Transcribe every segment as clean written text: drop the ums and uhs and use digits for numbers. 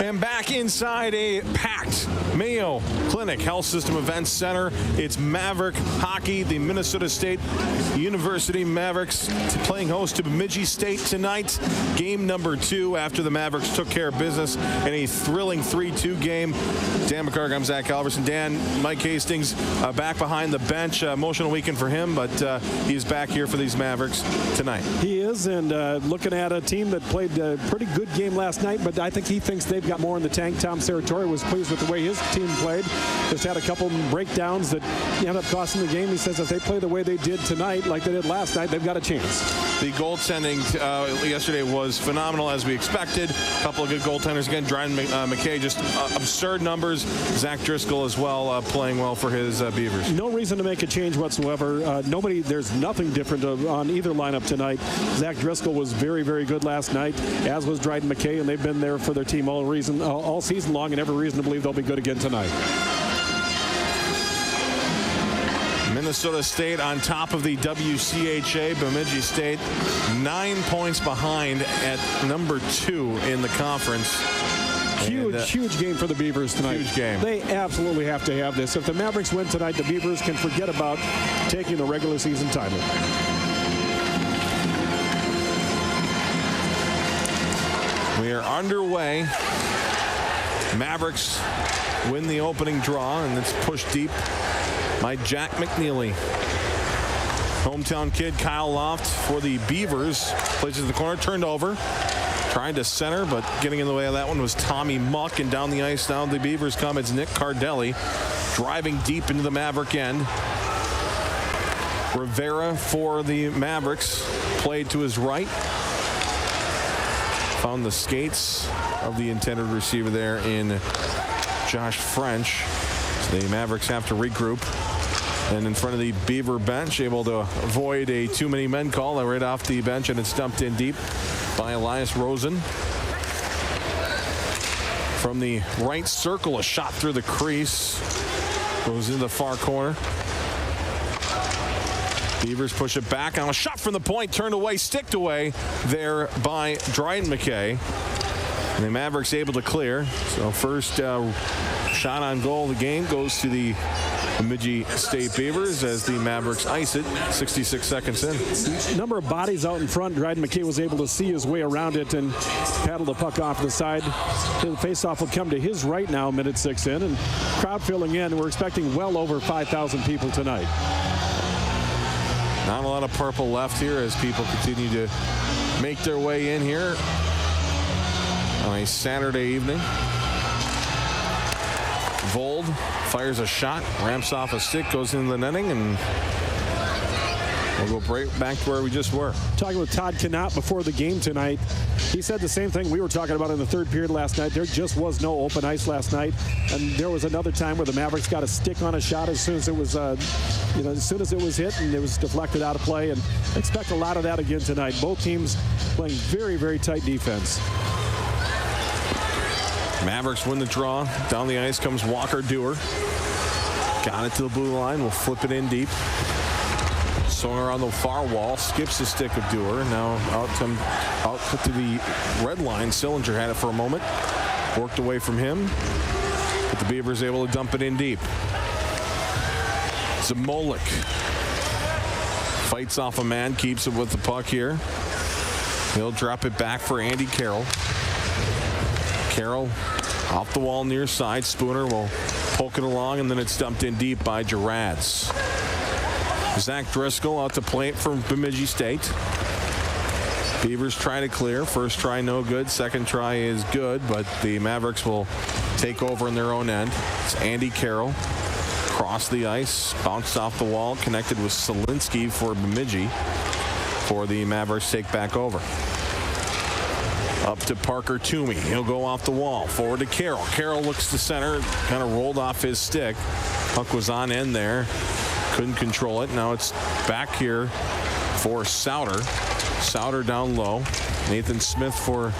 And back inside a packed Mayo Clinic Health System Events Center, it's Maverick hockey. The Minnesota State University Mavericks playing host to Bemidji State tonight. Game number 2 after the Mavericks took care of business in a thrilling 3-2 game. Dan McCarg, I'm Zach Alverson. Dan, Mike Hastings back behind the bench. Emotional weekend for him, but he's back here for these Mavericks tonight. He is, and looking at a team that played a pretty good game last night, but I think he thinks they've got more in the tank. Tom Serratore was pleased with the way his team played. Just had a couple breakdowns that ended up costing the game. He says if they play the way they did tonight, like they did last night, they've got a chance. The goaltending yesterday was phenomenal, as we expected. A couple of good goaltenders again. Dryden McKay, just absurd numbers. Zach Driscoll as well, playing well for his Beavers. No reason to make a change whatsoever. There's nothing different on either lineup tonight. Zach Driscoll was very, very good last night, as was Dryden McKay, and they've been there for their team all season long, and every reason to believe they'll be good again tonight. Minnesota State on top of the WCHA. Bemidji State 9 points behind at number 2 in the conference. Huge game for the Beavers tonight. Huge game. They absolutely have to have this. If the Mavericks win tonight, the Beavers can forget about taking the regular season title. We are underway. Mavericks win the opening draw, and it's pushed deep by Jack McNeely. Hometown kid Kyle Loft for the Beavers. Places in the corner, turned over. Trying to center, but getting in the way of that one was Tommy Muck. And down the ice now the Beavers come. It's Nick Cardelli driving deep into the Maverick end. Rivera for the Mavericks played to his right. Found the skates of the intended receiver there in Josh French. So the Mavericks have to regroup. And in front of the Beaver bench, able to avoid a too many men call right off the bench, and it's dumped in deep by Elias Rosen. From the right circle, a shot through the crease. Goes into the far corner. Beavers push it back. Now a shot from the point, turned away, sticked away there by Dryden McKay. And the Mavericks able to clear. So first shot on goal of the game goes to the Bemidji State Beavers as the Mavericks ice it 66 seconds in. Number of bodies out in front. Dryden McKay was able to see his way around it and paddle the puck off the side. The faceoff will come to his right now, minute 6 in, and crowd filling in. We're expecting well over 5,000 people tonight. Not a lot of purple left here as people continue to make their way in here on a Saturday evening. Vold fires a shot, ramps off a stick, goes into the netting, and we'll go right back to where we just were. Talking with Todd Knott before the game tonight, he said the same thing we were talking about in the third period last night. There just was no open ice last night, and there was another time where the Mavericks got a stick on a shot as soon as it was, as soon as it was hit, and it was deflected out of play. And expect a lot of that again tonight. Both teams playing very, very tight defense. Mavericks win the draw. Down the ice comes Walker Dewar. Got it to the blue line. We'll flip it in deep. Swung around the far wall. Skips the stick of Dewar. Now out to the red line. Sillinger had it for a moment. Worked away from him. But the Beavers able to dump it in deep. Zamolik fights off a man. Keeps it with the puck here. He'll drop it back for Andy Carroll. Carroll off the wall near side. Spooner will poke it along, and then it's dumped in deep by Gerads. Zach Driscoll out to plate from Bemidji State. Beavers try to clear. First try no good. Second try is good, but the Mavericks will take over in their own end. It's Andy Carroll. Cross the ice. Bounced off the wall. Connected with Solinsky for Bemidji. For the Mavericks take back over. Up to Parker Toomey. He'll go off the wall. Forward to Carroll. Carroll looks to center. Kind of rolled off his stick. Puck was on end there. Couldn't control it. Now it's back here for Souter. Souter down low. Nathan Smith for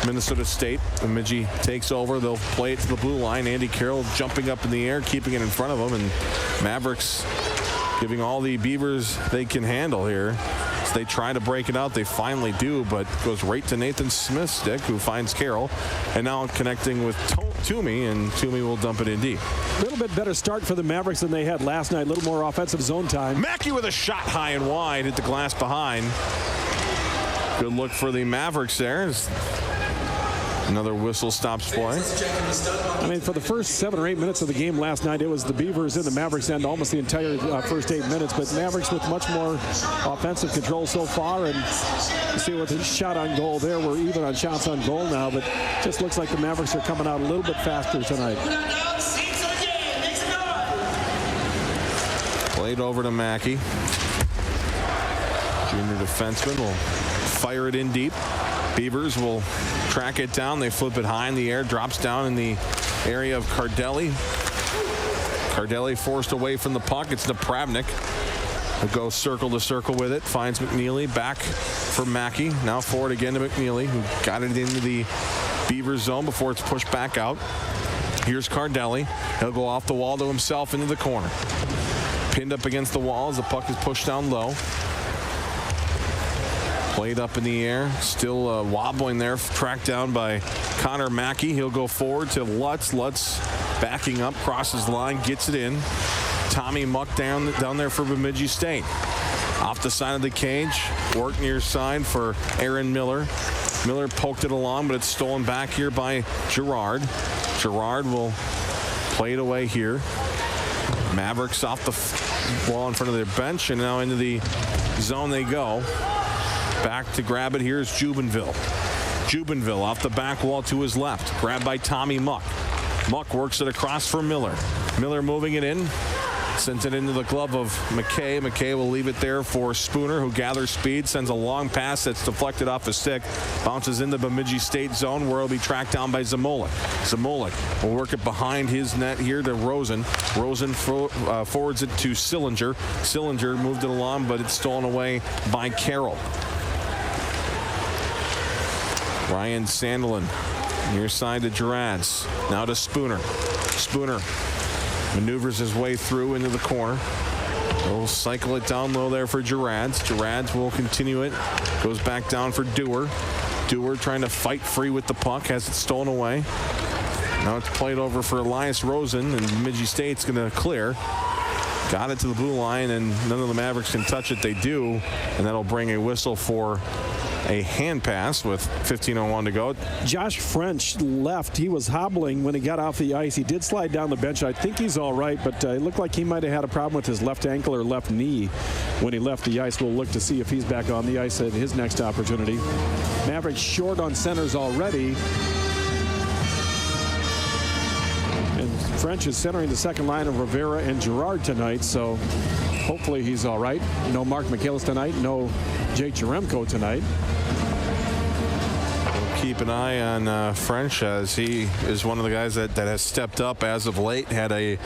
Minnesota State. Bemidji takes over. They'll play it to the blue line. Andy Carroll jumping up in the air, keeping it in front of them. And Mavericks giving all the Beavers they can handle here. they try to break it out. They finally do, but goes right to Nathan Smith's stick, who finds Carroll. And now connecting with Toomey, and Toomey will dump it in deep. A little bit better start for the Mavericks than they had last night. A little more offensive zone time. Mackey with a shot high and wide, hit the glass behind. Good look for the Mavericks there. Another whistle stops play. I mean, for the first 7 or 8 minutes of the game last night, it was the Beavers in the Mavericks end almost the entire first 8 minutes. But Mavericks with much more offensive control so far. And you see with the shot on goal there, we're even on shots on goal now. But just looks like the Mavericks are coming out a little bit faster tonight. Played over to Mackey. Junior defenseman will fire it in deep. Beavers will track it down. They flip it high in the air. Drops down in the area of Cardelli. Cardelli forced away from the puck. It's Napravnik. He'll go circle to circle with it. Finds McNeely. Back for Mackey. Now forward again to McNeely, who got it into the Beaver zone before it's pushed back out. Here's Cardelli. He'll go off the wall to himself into the corner. Pinned up against the wall as the puck is pushed down low. Played up in the air, still wobbling there, tracked down by Connor Mackey. He'll go forward to Lutz. Lutz backing up, crosses the line, gets it in. Tommy Muck down there for Bemidji State. Off the side of the cage, work near side for Aaron Miller. Miller poked it along, but it's stolen back here by Girard. Girard will play it away here. Mavericks off the wall in front of their bench, and now into the zone they go. Back to grab it. Here's Jubenville. Jubenville off the back wall to his left. Grabbed by Tommy Muck. Muck works it across for Miller. Miller moving it in. Sends it into the glove of McKay. McKay will leave it there for Spooner, who gathers speed. Sends a long pass that's deflected off the stick. Bounces into Bemidji State zone, where it'll be tracked down by Zamolik. Zamolik will work it behind his net here to Rosen. Rosen forwards it to Sillinger. Sillinger moved it along, but it's stolen away by Carroll. Ryan Sandelin near side to Gerads. Now to Spooner. Spooner maneuvers his way through into the corner. He'll cycle it down low there for Gerads. Gerads will continue it. Goes back down for Dewar. Dewar trying to fight free with the puck. Has it stolen away. Now it's played over for Elias Rosen, and Bemidji State's going to clear. Got it to the blue line, and none of the Mavericks can touch it. They do, and that'll bring a whistle for a hand pass with 15:01 to go. Josh French left. He was hobbling when he got off the ice. He did slide down the bench. I think he's all right, but it looked like he might have had a problem with his left ankle or left knee when he left the ice. We'll look to see if he's back on the ice at his next opportunity. Mavericks short on centers already. And French is centering the second line of Rivera and Girard tonight, so hopefully he's all right. No Mark McKillis tonight. No Jake Jeremko tonight. We'll keep an eye on French, as he is one of the guys that has stepped up as of late. Had a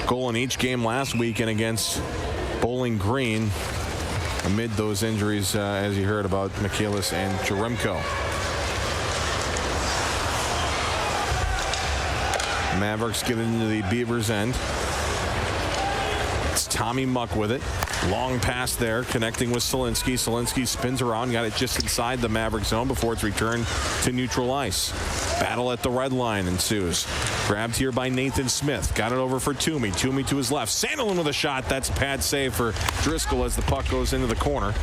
goal in each game last weekend against Bowling Green amid those injuries, as you heard about McKillis and Jeremko. Mavericks get into the Beavers end. It's Tommy Muck with it. Long pass there, connecting with Solinsky. Solinsky spins around, got it just inside the Maverick zone before it's returned to neutral ice. Battle at the red line ensues. Grabbed here by Nathan Smith. Got it over for Toomey. Toomey to his left. Sandelin with a shot. That's a pad save for Driscoll as the puck goes into the corner.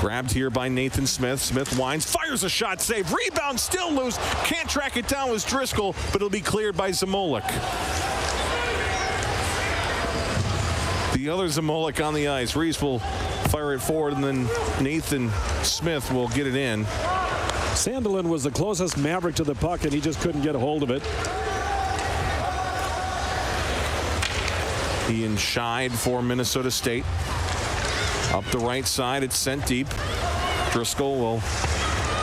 Grabbed here by Nathan Smith. Smith winds, fires a shot, save. Rebound still loose. Can't track it down with Driscoll, but it'll be cleared by Zamolik. The other Zamolik on the ice. Reese will fire it forward, and then Nathan Smith will get it in. Sandelin was the closest Maverick to the puck, and he just couldn't get a hold of it. Ian Scheid for Minnesota State. Up the right side, it's sent deep. Driscoll will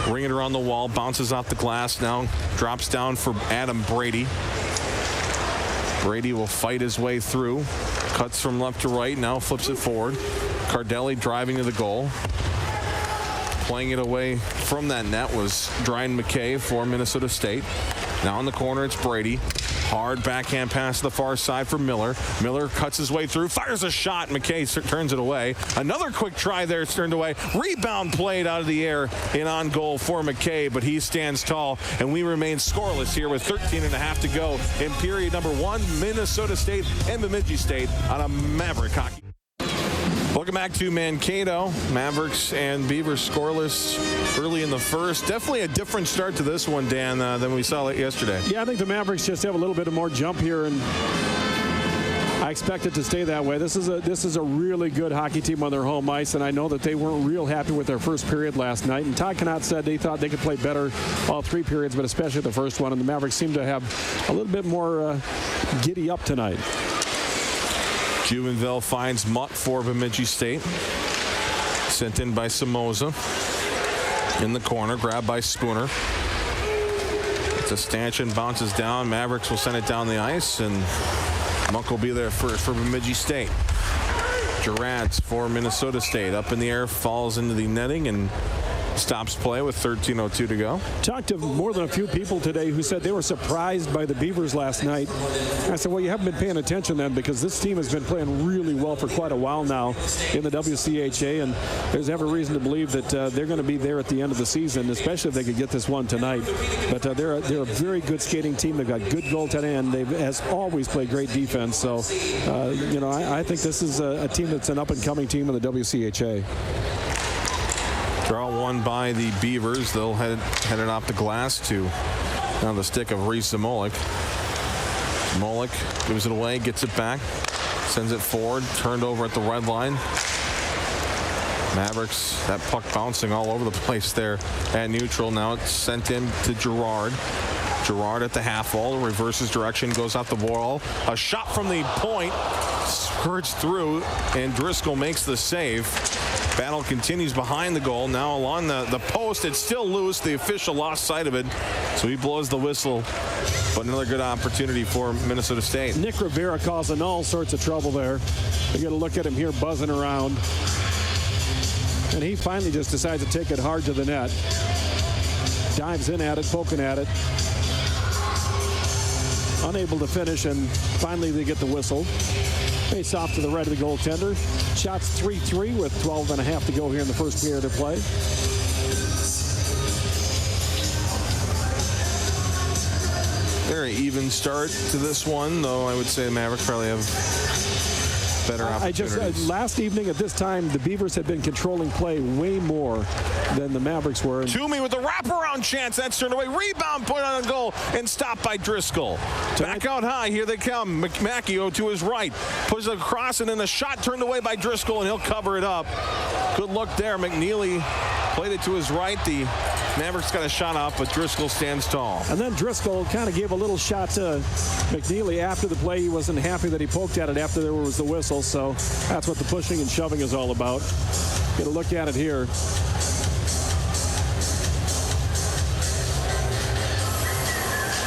ring it around the wall, bounces off the glass, now drops down for Adam Brady. Brady will fight his way through. Cuts from left to right, now flips it forward. Cardelli driving to the goal. Playing it away from that net was Brian McKay for Minnesota State. Now in the corner, it's Brady. Hard backhand pass to the far side for Miller. Miller cuts his way through, fires a shot. McKay turns it away. Another quick try there. It's turned away. Rebound played out of the air and on goal for McKay, but he stands tall, and we remain scoreless here with 13.5 to go in period number 1. Minnesota State and Bemidji State on a Maverick hockey. Welcome back to Mankato. Mavericks and Beavers scoreless early in the first. Definitely a different start to this one, Dan, than we saw yesterday. Yeah, I think the Mavericks just have a little bit of more jump here, and I expect it to stay that way. This is a really good hockey team on their home ice, and I know that they weren't real happy with their first period last night. And Todd Connaught said they thought they could play better all 3 periods, but especially the first one. And the Mavericks seem to have a little bit more giddy up tonight. Juvenville finds Mutt for Bemidji State. Sent in by Somoza. In the corner, grabbed by Spooner. It's a stanchion, bounces down. Mavericks will send it down the ice, and Muck will be there first for Bemidji State. Gerads for Minnesota State. Up in the air, falls into the netting, and stops play with 13:02 to go. Talked to more than a few people today who said they were surprised by the Beavers last night. I said, well, you haven't been paying attention then, because this team has been playing really well for quite a while now in the WCHA, and there's every reason to believe that they're going to be there at the end of the season, especially if they could get this one tonight. But they're a very good skating team. They've got good goaltending, and they've, as always, played great defense. So, I think this is a team that's an up-and-coming team in the WCHA. Draw one by the Beavers. They'll head it off the glass to on the stick of Reese Zamolik. Zamolik gives it away, gets it back, sends it forward, turned over at the red line. Mavericks, that puck bouncing all over the place there at neutral. Now it's sent in to Gerard. Gerard at the half wall, reverses direction, goes off the wall. A shot from the point, skirts through, and Driscoll makes the save. Battle continues behind the goal. Now along the post, it's still loose. The official lost sight of it, so he blows the whistle. But another good opportunity for Minnesota State. Nick Rivera causing all sorts of trouble there. You got to look at him here buzzing around. And he finally just decides to take it hard to the net. Dives in at it, poking at it. Unable to finish, and finally they get the whistle. Face off to the right of the goaltender. Shots 3-3 with 12.5 to go here in the first period of play. Very even start to this one, though I would say the Mavericks probably have better opportunities. Last evening at this time, the Beavers had been controlling play way more than the Mavericks were. Toomey with the wraparound chance. That's turned away. Rebound put on a goal and stopped by Driscoll. Back out high. Here they come. McMacchio to his right. Pushes it across, and then the shot turned away by Driscoll, and he'll cover it up. Good look there. McNeely played it to his right. The Mavericks got a shot off, but Driscoll stands tall. And then Driscoll kind of gave a little shot to McNeely after the play. He wasn't happy that he poked at it after there was the whistle, so that's what the pushing and shoving is all about. Get a look at it here.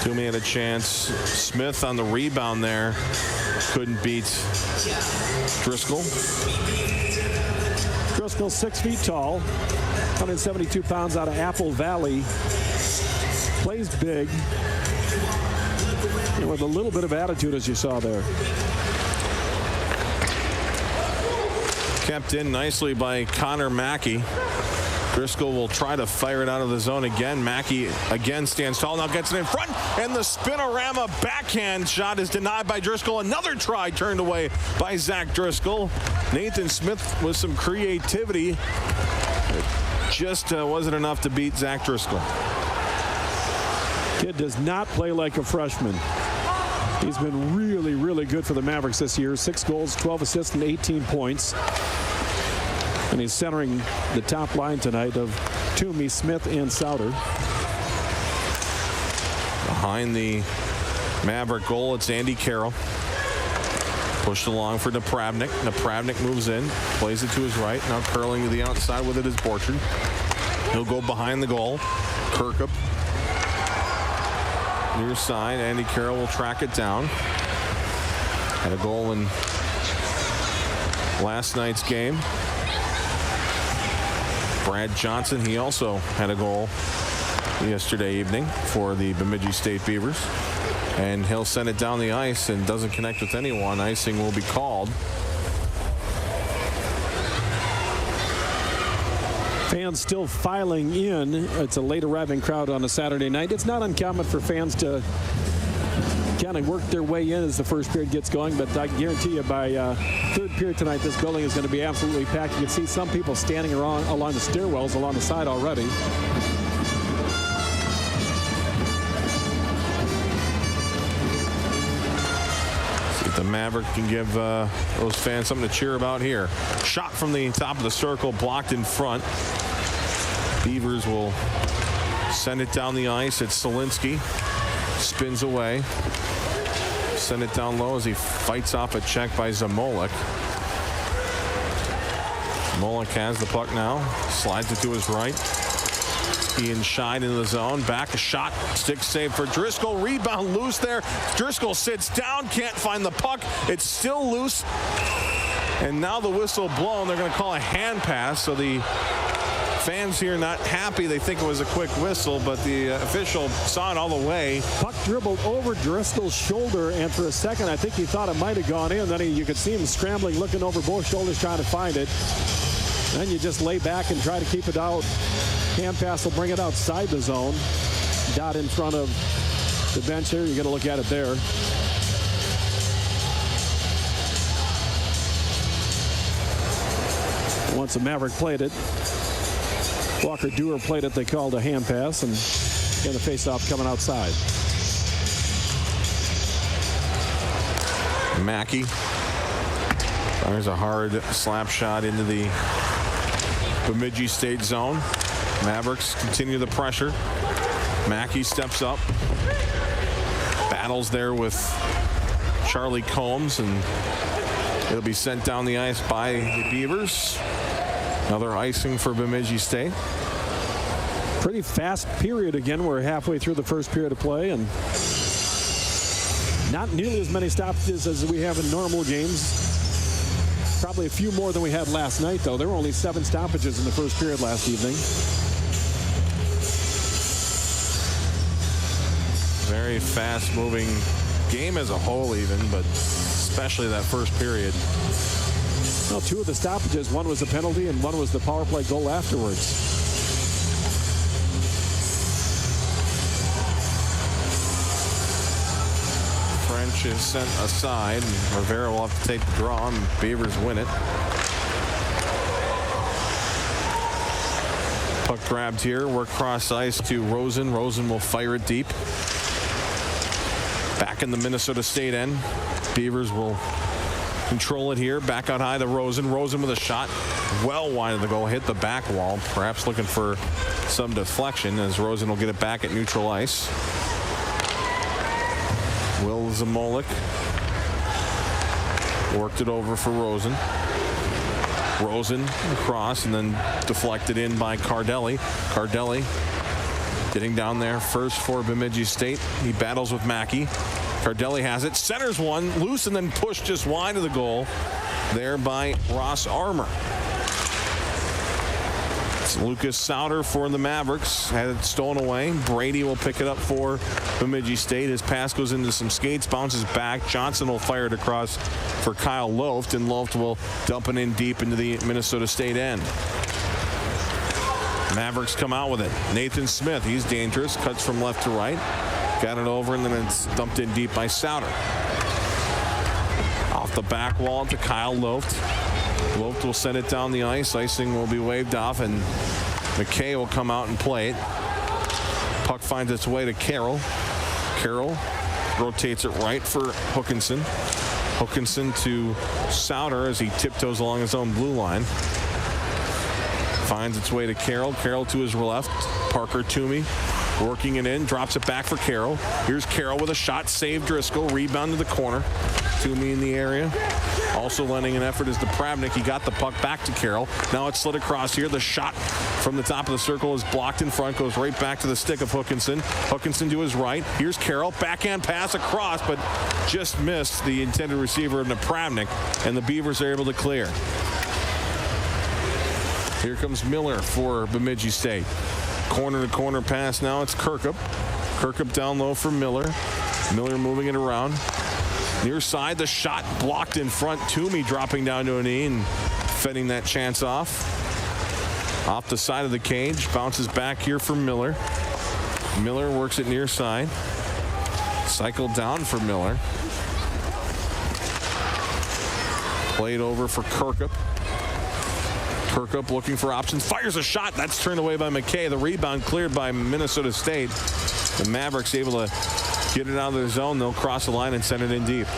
Toomey had a chance. Smith on the rebound there. Couldn't beat Driscoll. Driscoll 6 feet tall. 172 pounds out of Apple Valley. Plays big. And with a little bit of attitude, as you saw there. Kept in nicely by Connor Mackey. Driscoll will try to fire it out of the zone again. Mackey again stands tall, now gets it in front, and the spinorama backhand shot is denied by Driscoll. Another try turned away by Zach Driscoll. Nathan Smith with some creativity. It just wasn't enough to beat Zach Driscoll. Kid does not play like a freshman. He's been really, really good for the Mavericks this year. 6 goals, 12 assists, and 18 points. And he's centering the top line tonight of Toomey, Smith, and Souter. Behind the Maverick goal, it's Andy Carroll. Pushed along for Napravnik. Napravnik moves in, plays it to his right. Now curling to the outside with it is Borchard. He'll go behind the goal. Kirkup. Near side, Andy Carroll will track it down. Had a goal in last night's game. Brad Johnson, he also had a goal yesterday evening for the Bemidji State Beavers. And he'll send it down the ice and doesn't connect with anyone. Icing will be called. Fans still filing in. It's a late arriving crowd on a Saturday night. It's not uncommon for fans to kind of work their way in as the first period gets going, but I guarantee you by third period tonight, this building is going to be absolutely packed. You can see some people standing along the stairwells along the side already. See if the Maverick can give those fans something to cheer about here. Shot from the top of the circle, blocked in front. Beavers will send it down the ice. It's Solinsky. Spins away. Send it down low as he fights off a check by Zamolik. Zamolik has the puck now. Slides it to his right. Ian Shine in the zone. Back a shot. Stick save for Driscoll. Rebound loose there. Driscoll sits down. Can't find the puck. It's still loose. And now the whistle blown. They're going to call a hand pass. So the fans here not happy. They think it was a quick whistle, but the official saw it all the way. Puck dribbled over Driscoll's shoulder, and for a second I think he thought it might have gone in. Then you could see him scrambling, looking over both shoulders trying to find it. Then you just lay back and try to keep it out. Hand pass will bring it outside the zone. Dot in front of the bench here. You're going to look at it there. Once the Maverick played it, Walker Dewar played it. They called a hand pass, and again, the face-off coming outside. Mackey. There's a hard slap shot into the Bemidji State zone. Mavericks continue the pressure. Mackey steps up. Battles there with Charlie Combs, and it'll be sent down the ice by the Beavers. Another icing for Bemidji State. Pretty fast period again. We're halfway through the first period of play, and not nearly as many stoppages as we have in normal games. Probably a few more than we had last night, though. There were only 7 stoppages in the first period last evening. Very fast-moving game as a whole even, but especially that first period. Well, 2 of the stoppages, one was a penalty and one was the power play goal afterwards. French is sent aside, and Rivera will have to take the draw, and Beavers win it. Puck grabbed here. Work cross ice to Rosen. Rosen will fire it deep. Back in the Minnesota State end. Beavers will control it here. Back out high to Rosen. Rosen with a shot well wide of the goal. Hit the back wall. Perhaps looking for some deflection as Rosen will get it back at neutral ice. Will Zamolik worked it over for Rosen. Rosen across and then deflected in by Cardelli. Cardelli getting down there first for Bemidji State. He battles with Mackey. Cardelli has it. Centers one. Loose and then pushed just wide of the goal there by Ross Armour. It's Lucas Souter for the Mavericks. Had it stolen away. Brady will pick it up for Bemidji State. His pass goes into some skates, bounces back. Johnson will fire it across for Kyle Loft, and Loft will dump it in deep into the Minnesota State end. Mavericks come out with it. Nathan Smith, he's dangerous. Cuts from left to right. Got it over, and then it's dumped in deep by Souter. Off the back wall to Kyle Loft. Loft will send it down the ice. Icing will be waved off, and McKay will come out and play it. Puck finds its way to Carroll. Carroll rotates it right for Hookinson. Hookinson to Souter as he tiptoes along his own blue line. Finds its way to Carroll. Carroll to his left. Parker Toomey working it in. Drops it back for Carroll. Here's Carroll with a shot. Save Driscoll. Rebound to the corner. Toomey in the area. Also lending an effort is Depravnik. He got the puck back to Carroll. Now it's slid across here. The shot from the top of the circle is blocked in front. Goes right back to the stick of Hookinson. Hookinson to his right. Here's Carroll. Backhand pass across, but just missed the intended receiver of Depravnik. And the Beavers are able to clear. Here comes Miller for Bemidji State. Corner-to-corner pass now. It's Kirkup. Kirkup down low for Miller. Miller moving it around. Near side, the shot blocked in front. Toomey dropping down to a knee and fending that chance off. Off the side of the cage. Bounces back here for Miller. Miller works it near side. Cycled down for Miller. Played over for Kirkup. Kirkup looking for options. Fires a shot. That's turned away by McKay. The rebound cleared by Minnesota State. The Mavericks able to get it out of their zone. They'll cross the line and send it in deep.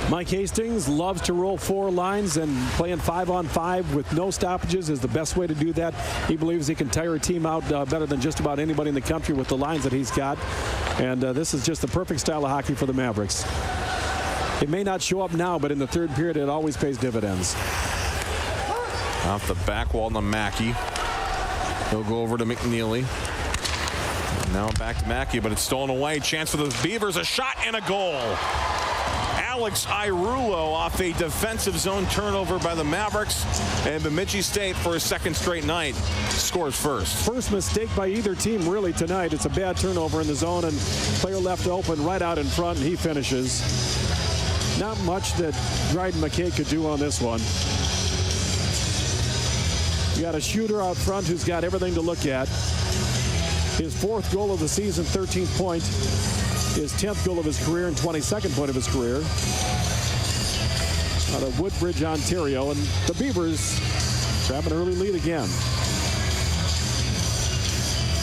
Mike Hastings loves to roll 4 lines, and playing 5-on-5 with no stoppages is the best way to do that. He believes he can tire a team out better than just about anybody in the country with the lines that he's got. And this is just the perfect style of hockey for the Mavericks. It may not show up now, but in the third period, it always pays dividends. Off the back wall to Mackey. He'll go over to McNeely. And now back to Mackey, but it's stolen away. Chance for the Beavers. A shot and a goal. Alex Irulo off a defensive zone turnover by the Mavericks, and Bemidji State for a second straight night scores first. First mistake by either team really tonight. It's a bad turnover in the zone, and player left open right out in front, and he finishes. Not much that Dryden McKay could do on this one. You got a shooter out front who's got everything to look at. His 4th goal of the season, 13th point. His 10th goal of his career and 22nd point of his career. Out of Woodbridge, Ontario. And the Beavers grab an early lead again.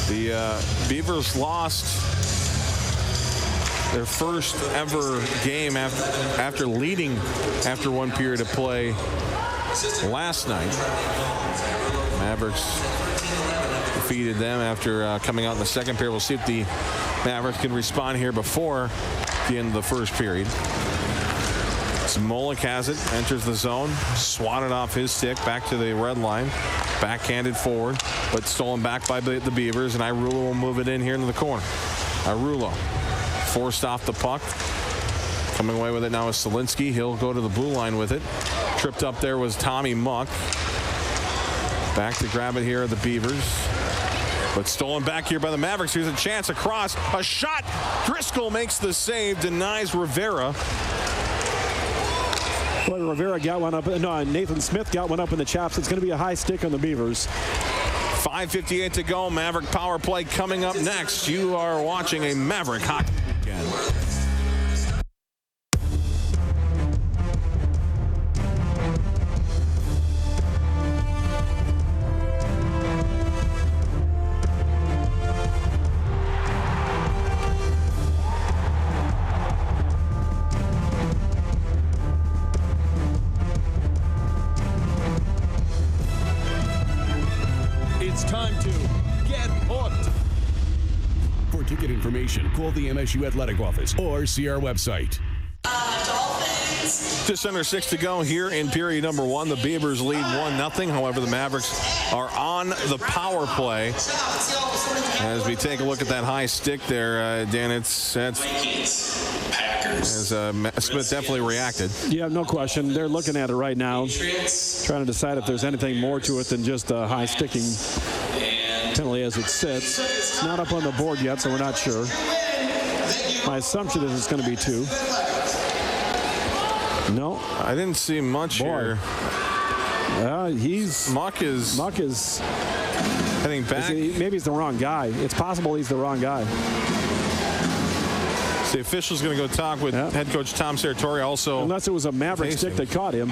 The Beavers lost their first ever game after leading after 1 period of play last night. Mavericks defeated them after coming out in the second period. We'll see if the Mavericks can respond here before the end of the first period. Smolik has it, enters the zone, swatted off his stick back to the red line, backhanded forward, but stolen back by the Beavers, and Irulo will move it in here into the corner. Irulo forced off the puck. Coming away with it now is Solinsky. He'll go to the blue line with it. Tripped up there was Tommy Muck. Back to grab it here are the Beavers. But stolen back here by the Mavericks. Here's a chance across. A shot. Driscoll makes the save. Denies Rivera. Boy, Rivera got one up. No, Nathan Smith got one up in the chops. It's going to be a high stick on the Beavers. 5:58 to go. Maverick power play coming up next. You are watching a Maverick hockey weekend. It's time to get hooked. For ticket information, call the MSU Athletic Office or see our website. Just under 6 to go here in period number 1. The Beavers lead 1-0. However, the Mavericks are on the power play. As we take a look at that high stick there, Dan, Smith definitely reacted. Yeah, no question. They're looking at it right now, trying to decide if there's anything more to it than just a high sticking penalty as it sits. It's not up on the board yet, so we're not sure. My assumption is it's going to be 2. No, I didn't see much here. Muck is heading back. Maybe he's the wrong guy. It's possible he's the wrong guy. The official's going to go talk with head coach Tom Serratori also. Unless it was a Maverick stick that caught him.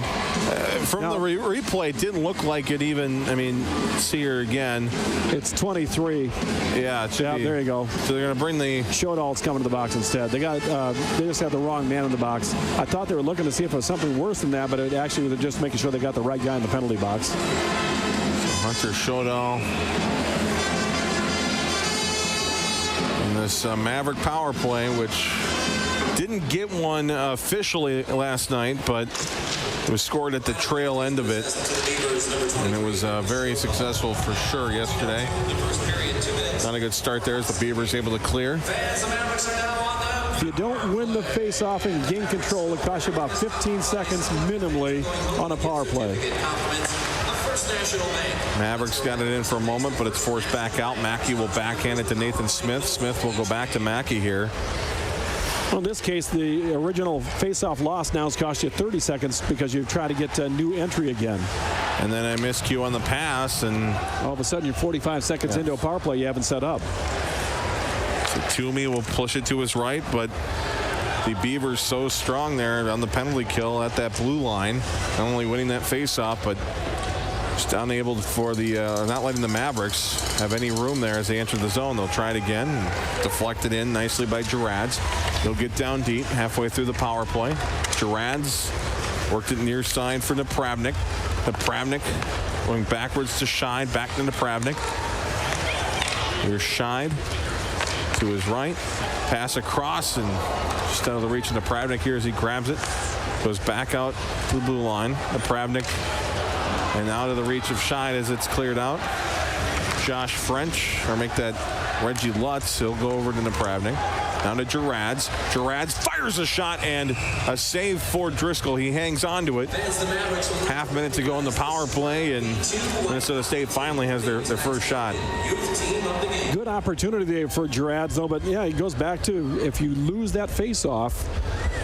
From the replay, it didn't look like it even. I mean, see here again. It's 23. Yeah, there you go. So they're going to bring the Shodal's coming to the box instead. They just had the wrong man in the box. I thought they were looking to see if it was something worse than that, but it actually was just making sure they got the right guy in the penalty box. So Hunter Shodal. This Maverick power play, which didn't get one officially last night, but it was scored at the trail end of it, and it was very successful for sure yesterday. Not a good start there as the Beavers able to clear. If you don't win the face-off and gain control, it costs you about 15 seconds minimally on a power play. Mavericks got it in for a moment, but it's forced back out. Mackey will backhand it to Nathan Smith. Smith will go back to Mackey here. Well, in this case, the original face-off loss now has cost you 30 seconds because you try to get a new entry again. And then I miscue on the pass, and all of a sudden you're 45 seconds into a power play you haven't set up. So Toomey will push it to his right, but the Beavers so strong there on the penalty kill at that blue line, not only winning that face-off, but just unable for the not letting the Mavericks have any room there as they enter the zone. They'll try it again, deflected in nicely by Gerads. He'll get down deep halfway through the power play. Gerads worked it near side for Napravnik. Napravnik going backwards to Scheid, back to Napravnik. Here's Scheid to his right. Pass across and just out of the reach of Napravnik here as he grabs it. Goes back out to the blue line. Napravnik and out of the reach of Scheid as it's cleared out. Josh French, or make that Reggie Lutz. He'll go over to Napravnik. Down to Gerads. Gerads fires a shot and a save for Driscoll. He hangs on to it. Half minute to go in the power play, and Minnesota State finally has their first shot. Good opportunity there for Gerads, though, but yeah, it goes back to if you lose that face-off,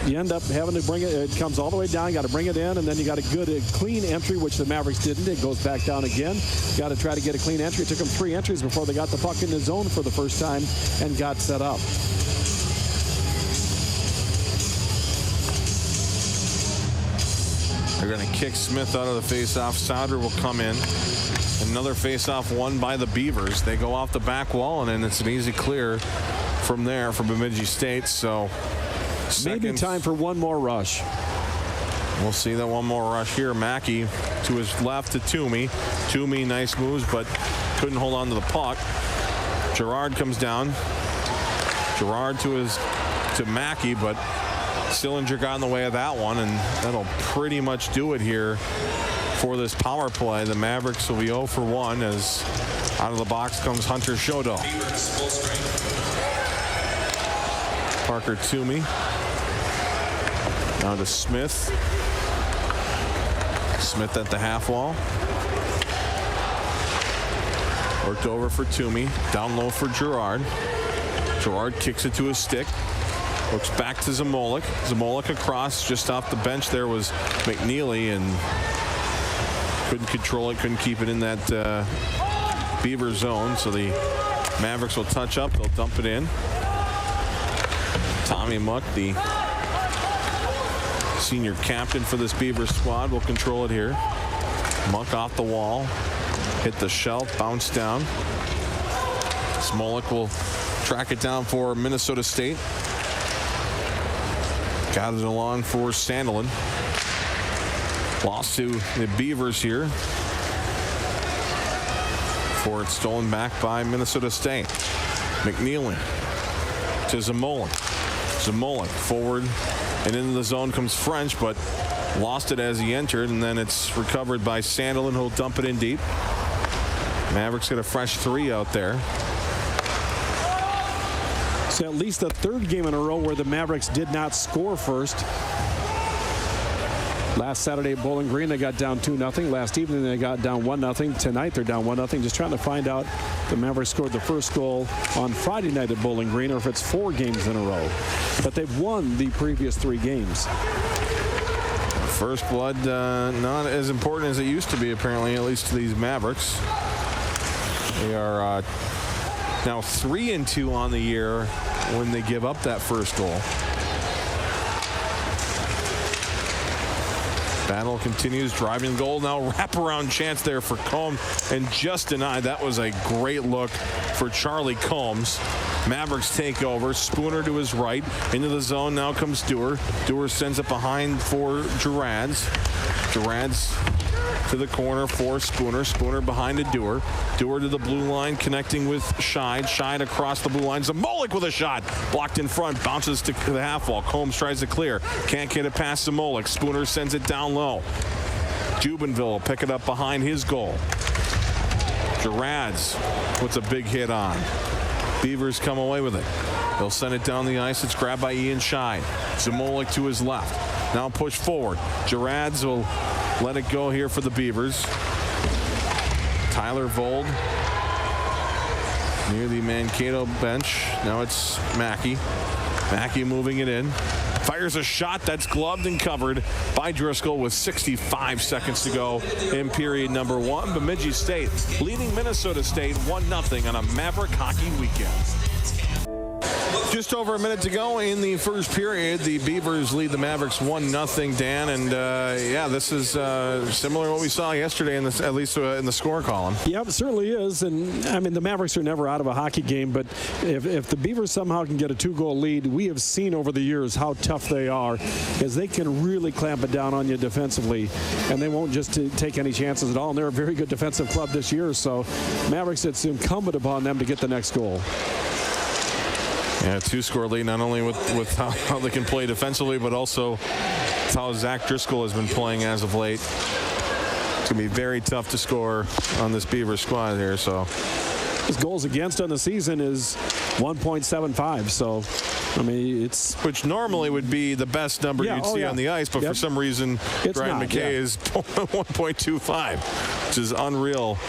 you end up having to bring it. It comes all the way down. You got to bring it in, and then you got a clean entry, which the Mavericks didn't. It goes back down again. Got to try to get a clean entry. It took them 3 entries before they got the puck in the zone for the first time and got set up. They're going to kick Smith out of the face-off. Sauter will come in. Another face-off won by the Beavers. They go off the back wall, and then it's an easy clear from there for Bemidji State. So maybe time for one more rush. We'll see that one more rush here. Mackey to his left to Toomey. Toomey, nice moves, but couldn't hold on to the puck. Gerard comes down. Gerard to Mackey, but Sillinger got in the way of that one, and that'll pretty much do it here for this power play. The Mavericks will be 0 for 1 as out of the box comes Hunter Shodo. Parker Toomey. Now to Smith. Smith at the half wall. Worked over for Toomey. Down low for Gerard. Gerard kicks it to his stick. Looks back to Zamolik. Zamolik across. Just off the bench there was McNeely, and couldn't control it, couldn't keep it in that Beaver zone. So the Mavericks will touch up. They'll dump it in. Tommy Muck, the senior captain for this Beaver squad, will control it here. Muck off the wall. Hit the shelf, bounce down. Smolik will track it down for Minnesota State. Got it along for Sandelin. Lost to the Beavers here. For it's stolen back by Minnesota State. McNeely to Zamolik. Zamolik forward and into the zone comes French, but lost it as he entered, and then it's recovered by Sandelin, who'll dump it in deep. Mavericks get a fresh 3 out there. It's at least the 3rd game in a row where the Mavericks did not score first. Last Saturday at Bowling Green, they got down 2-0. Last evening, they got down 1-0. Tonight, they're down 1-0. Just trying to find out if the Mavericks scored the first goal on Friday night at Bowling Green, or if it's 4 games in a row. But they've won the previous 3 games. First blood, not as important as it used to be, apparently, at least to these Mavericks. They are now 3-2 on the year when they give up that first goal. Battle continues, driving goal. Now wraparound chance there for Combs, and just denied. That was a great look for Charlie Combs. Mavericks take over. Spooner to his right. Into the zone now comes Dewar. Dewar sends it behind for Gerads. Gerads to the corner for Spooner. Spooner behind to Dewar. Dewar to the blue line, connecting with Scheid. Scheid across the blue line. Zamolik with a shot. Blocked in front. Bounces to the half wall. Combs tries to clear. Can't get it past Zamolik. Spooner sends it down low. Jubenville will pick it up behind his goal. Gerads puts a big hit on. Beavers come away with it. They'll send it down the ice. It's grabbed by Ian Scheid. Zamolik to his left. Now push forward. Gerads will let it go here for the Beavers. Tyler Vold near the Mankato bench. Now it's Mackey. Mackey moving it in. Fires a shot that's gloved and covered by Driscoll with 65 seconds to go in period number 1. Bemidji State leading Minnesota State 1-0 on a MAVRIK hockey weekend. Just over a minute to go in the first period. The Beavers lead the Mavericks 1-0, Dan. And, yeah, this is similar to what we saw yesterday, at least in the score column. Yeah, it certainly is. And, I mean, the Mavericks are never out of a hockey game. But if the Beavers somehow can get a 2-goal lead, we have seen over the years how tough they are, because they can really clamp it down on you defensively. And they won't just take any chances at all. And they're a very good defensive club this year. So, Mavericks, it's incumbent upon them to get the next goal. Yeah, 2-score lead, not only with how they can play defensively, but also how Zach Driscoll has been playing as of late. It's going to be very tough to score on this Beaver squad here. So his goals against on the season is 1.75. So, I mean, it's... Which normally would be the best number you'd see on the ice, but for some reason, Ryan McKay is 1.25, which is unreal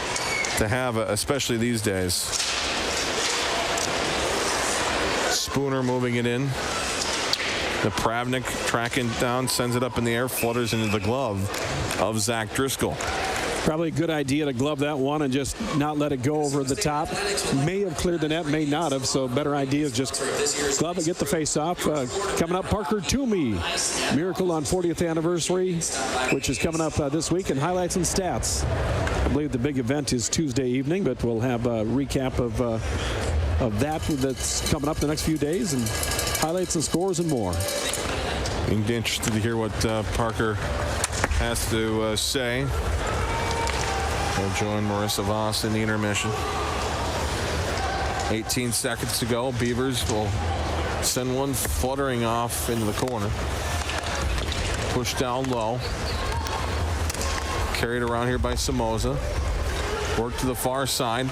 to have, especially these days. Spooner moving it in. The Pravnik tracking down, sends it up in the air, flutters into the glove of Zach Driscoll. Probably a good idea to glove that one and just not let it go over the top. May have cleared the net, may not have, so better idea is just glove it, get the face off. Coming up, Parker Toomey. Miracle on 40th anniversary, which is coming up this week, and highlights and stats. I believe the big event is Tuesday evening, but we'll have a recap of that's coming up the next few days, and highlights and scores and more. Being interested to hear what Parker has to say. We'll join Marissa Voss in the intermission. 18 seconds to go. Beavers will send one fluttering off into the corner. Pushed down low. Carried around here by Somoza. Work to the far side.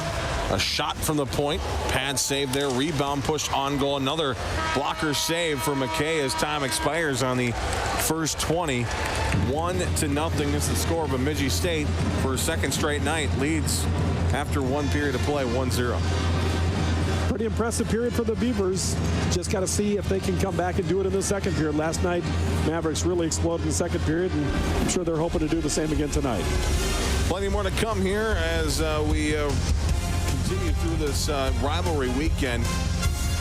A shot from the point. Pad save there. Rebound pushed on goal. Another blocker save for McKay as time expires on the first 20. 1-0 is the score of Bemidji State for a second straight night. Leads after one period of play, 1-0. Pretty impressive period for the Beavers. Just got to see if they can come back and do it in the second period. Last night, Mavericks really exploded in the second period, and I'm sure they're hoping to do the same again tonight. Plenty more to come here as we continue through this rivalry weekend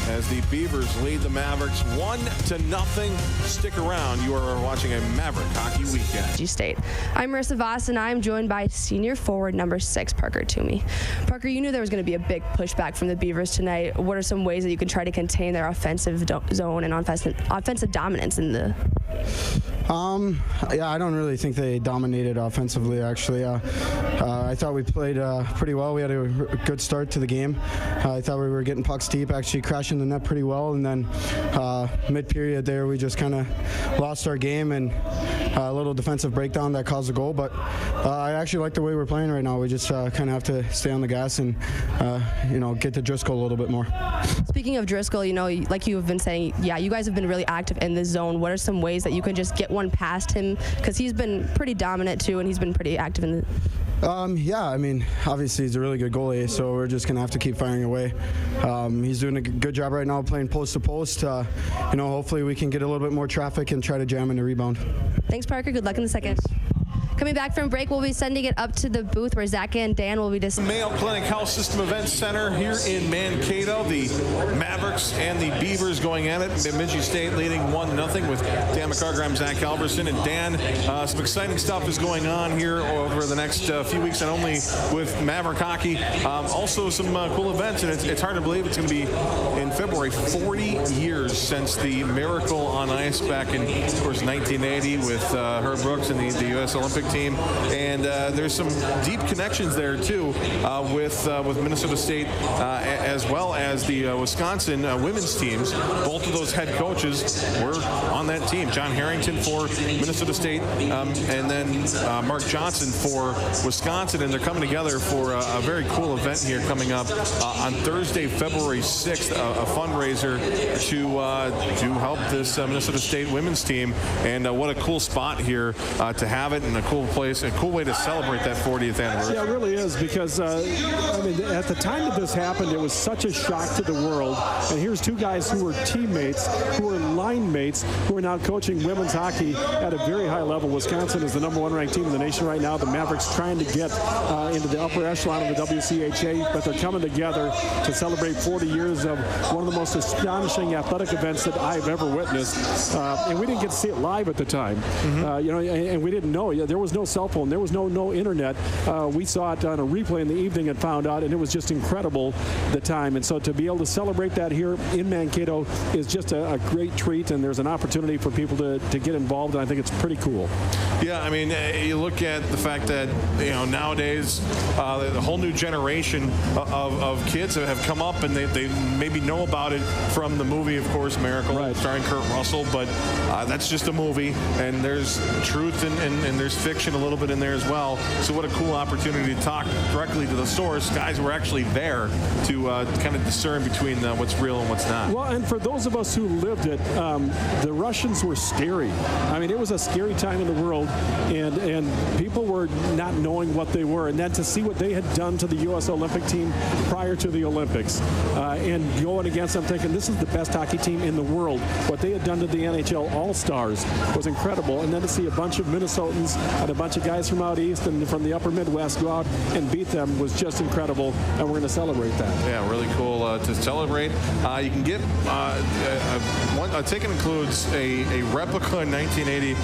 as the Beavers lead the Mavericks 1-0. Stick around. You are watching a MAVRIK hockey weekend. Bemidji State. I'm Marissa Voss, and I'm joined by senior forward number 6, Parker Toomey. Parker, you knew there was going to be a big pushback from the Beavers tonight. What are some ways that you can try to contain their offensive zone and offensive dominance in the game? Yeah, I don't really think they dominated offensively, actually. I thought we played pretty well. We had a good start to the game. I thought we were getting pucks deep, actually crashing the net pretty well. And then mid-period there, we just kind of lost our game and a little defensive breakdown that caused the goal. But I actually like the way we're playing right now. We just kind of have to stay on the gas and, get to Driscoll a little bit more. Speaking of Driscoll, like you have been saying, yeah, you guys have been really active in this zone. What are some ways that you can just get one past him? Because he's been pretty dominant, too, and he's been pretty active in the... Yeah, I mean, obviously he's a really good goalie, so we're just going to have to keep firing away. He's doing a good job right now playing post to post. Hopefully we can get a little bit more traffic and try to jam in the rebound. Thanks, Parker. Good luck in the second. Coming back from break, we'll be sending it up to the booth where Zach and Dan will be Mayo Clinic Health System Events Center here in Mankato. The Mavericks and the Beavers going at it. Bemidji State leading 1-0 with Dan McCargraham, Zach Alverson. And Dan, some exciting stuff is going on here over the next few weeks, not only with MAVRIK hockey, also some cool events. And it's hard to believe it's going to be in February, 40 years since the Miracle on Ice back in, of course, 1980 with Herb Brooks and the U.S. Olympic team, and there's some deep connections there too with Minnesota State as well as the Wisconsin women's teams. Both of those head coaches were on that team. John Harrington for Minnesota State, and then Mark Johnson for Wisconsin, and they're coming together for a very cool event here coming up on Thursday, February 6th, a fundraiser to help this Minnesota State women's team, and what a cool spot here to have it, and a cool cool place, a cool way to celebrate that 40th anniversary. Yeah, it really is, because at the time that this happened, it was such a shock to the world. And here's two guys who were teammates, who were line mates, who are now coaching women's hockey at a very high level. Wisconsin is the #1 ranked team in the nation right now. The Mavericks trying to get into the upper echelon of the WCHA, but they're coming together to celebrate 40 years of one of the most astonishing athletic events that I've ever witnessed. And we didn't get to see it live at the time. And we didn't know. There was no cell phone. There was no internet. We saw it on a replay in the evening and found out, and it was just incredible the time. And so to be able to celebrate that here in Mankato is just a great treat, and there's an opportunity for people to get involved, and I think it's pretty cool. Yeah, I mean, you look at the fact that, nowadays the whole new generation of kids have come up, and they maybe know about it from the movie, of course, Miracle, right, starring Kurt Russell, but that's just a movie, and there's truth and there's fiction a little bit in there as well. So what a cool opportunity to talk directly to the source, guys who are actually there to kind of discern between what's real and what's not. Well, and for those of us who lived it, the Russians were scary. I mean, it was a scary time in the world, and people were not knowing what they were. And then to see what they had done to the U.S. Olympic team prior to the Olympics, and going against them thinking this is the best hockey team in the world. What they had done to the NHL All-Stars was incredible. And then to see a bunch of Minnesotans and a bunch of guys from out east and from the upper Midwest go out and beat them was just incredible. And we're going to celebrate that. Yeah, really cool to celebrate. You can get a ticket includes a replica 1980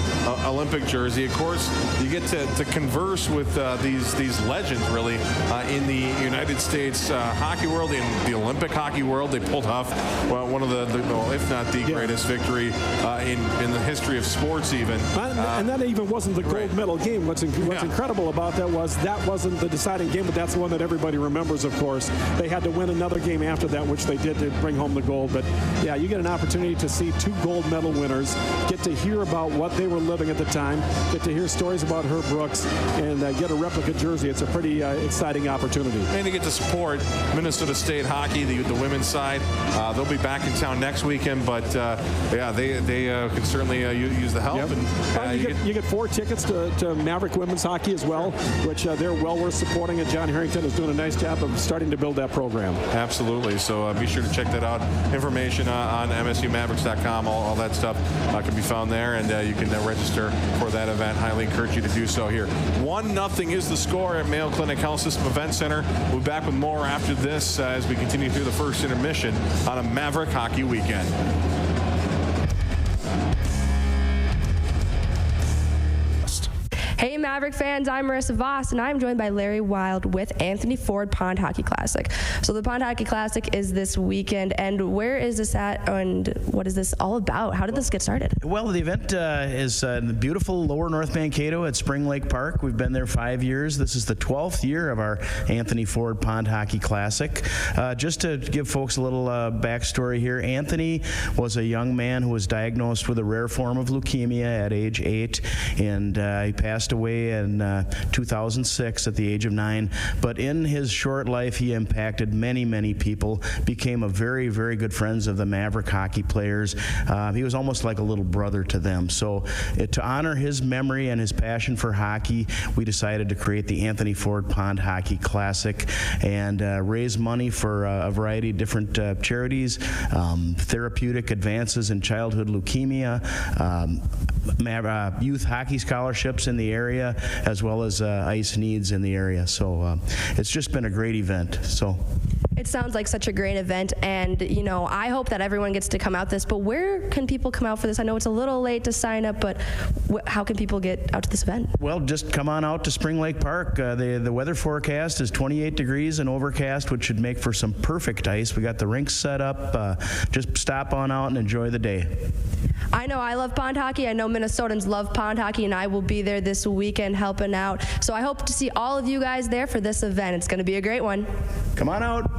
Olympic jersey. Of course, you get to converse with these legends, really, in the United States hockey world, in the Olympic hockey world. They pulled off one of the if not the greatest victory in the history of sports, even. And that even wasn't the gold medal game. What's incredible about that wasn't the deciding game, but that's the one that everybody remembers, of course. They had to win another game after that, which they did to bring home the gold. But yeah, you get an opportunity to see two gold medal winners, get to hear about what they were living at the time, get to hear stories about Herb Brooks, and get a replica jersey. It's a pretty exciting opportunity. And to get to support Minnesota State hockey, the women's side. They'll be back in town next weekend, but they can certainly use the help. Yep. And you get 4 tickets to MAVRIK women's hockey as well, which they're well worth supporting, and John Harrington is doing a nice job of starting to build that program. Absolutely. So be sure to check that out. Information on MSUMavericks.com, all that stuff can be found there, and you can register for that event. Highly encourage you to do so here. 1-0 is the score at Mayo Clinic Health System Event Center. We'll be back with more after this as we continue through the first intermission on a MAVRIK hockey weekend. Hey MAVRIK fans, I'm Marissa Voss, and I'm joined by Larry Wild with Anthony Ford Pond Hockey Classic. So the Pond Hockey Classic is this weekend, and where is this at, and what is this all about? How did this get started? Well, the event is in the beautiful Lower North Mankato at Spring Lake Park. We've been there 5 years. This is the 12th year of our Anthony Ford Pond Hockey Classic. Just to give folks a little backstory here, Anthony was a young man who was diagnosed with a rare form of leukemia at age 8, and he passed away in 2006 at the age of 9. But in his short life, he impacted many, many people, became a very, very good friends of the MAVRIK hockey players. He was almost like a little brother to them. So to honor his memory and his passion for hockey, we decided to create the Anthony Ford Pond Hockey Classic and raise money for a variety of different charities, therapeutic advances in childhood leukemia, youth hockey scholarships in the area, as well as ice needs in the area. So it's just been a great event. So It sounds like such a great event, and I hope that everyone gets to come out this, but where can people come out for this? I know it's a little late to sign up, but how can people get out to this event? Well, just come on out to Spring Lake Park. The weather forecast is 28 degrees and overcast, which should make for some perfect ice. We got the rinks set up. Just stop on out and enjoy the day. I know I love pond hockey. I know Minnesotans love pond hockey, and I will be there this weekend helping out. So I hope to see all of you guys there for this event. It's going to be a great one. Come on out.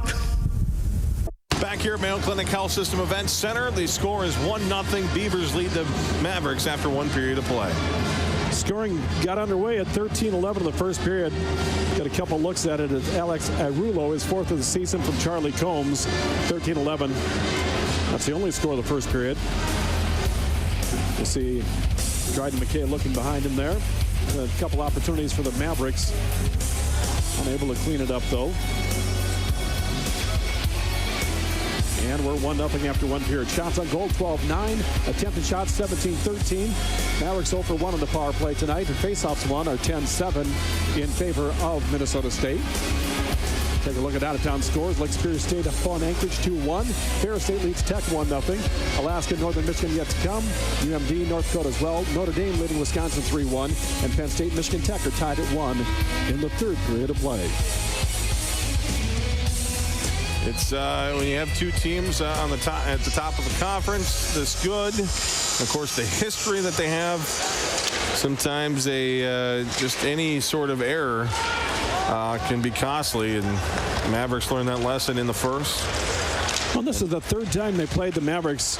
Back here at Mayo Clinic Health System Event Center, the score is 1-0. Beavers lead the Mavericks after one period of play. Scoring got underway at 13-11 in the first period. Got a couple looks at it as Alex Arulo, his 4th of the season from Charlie Combs, 13-11. That's the only score of the first period. You'll see Dryden McKay looking behind him there. A couple opportunities for the Mavericks. Unable to clean it up, though. And we're 1-0 after one period. Shots on goal, 12-9. Attempted shots, 17-13. Mavericks 0 for 1 on the power play tonight. And faceoffs won are 10-7 in favor of Minnesota State. Take a look at out-of-town scores. Lake Superior State up on Anchorage 2-1. Ferris State leads Tech 1-0. Alaska, Northern Michigan yet to come. UMD, North Dakota as well. Notre Dame leading Wisconsin 3-1. And Penn State, Michigan Tech are tied at 1 in the third period of play. It's when you have two teams on the top at the top of the conference this good. Of course, the history that they have. Sometimes just any sort of error can be costly, and Mavericks learned that lesson in the first. Well, this is the third time they played. The Mavericks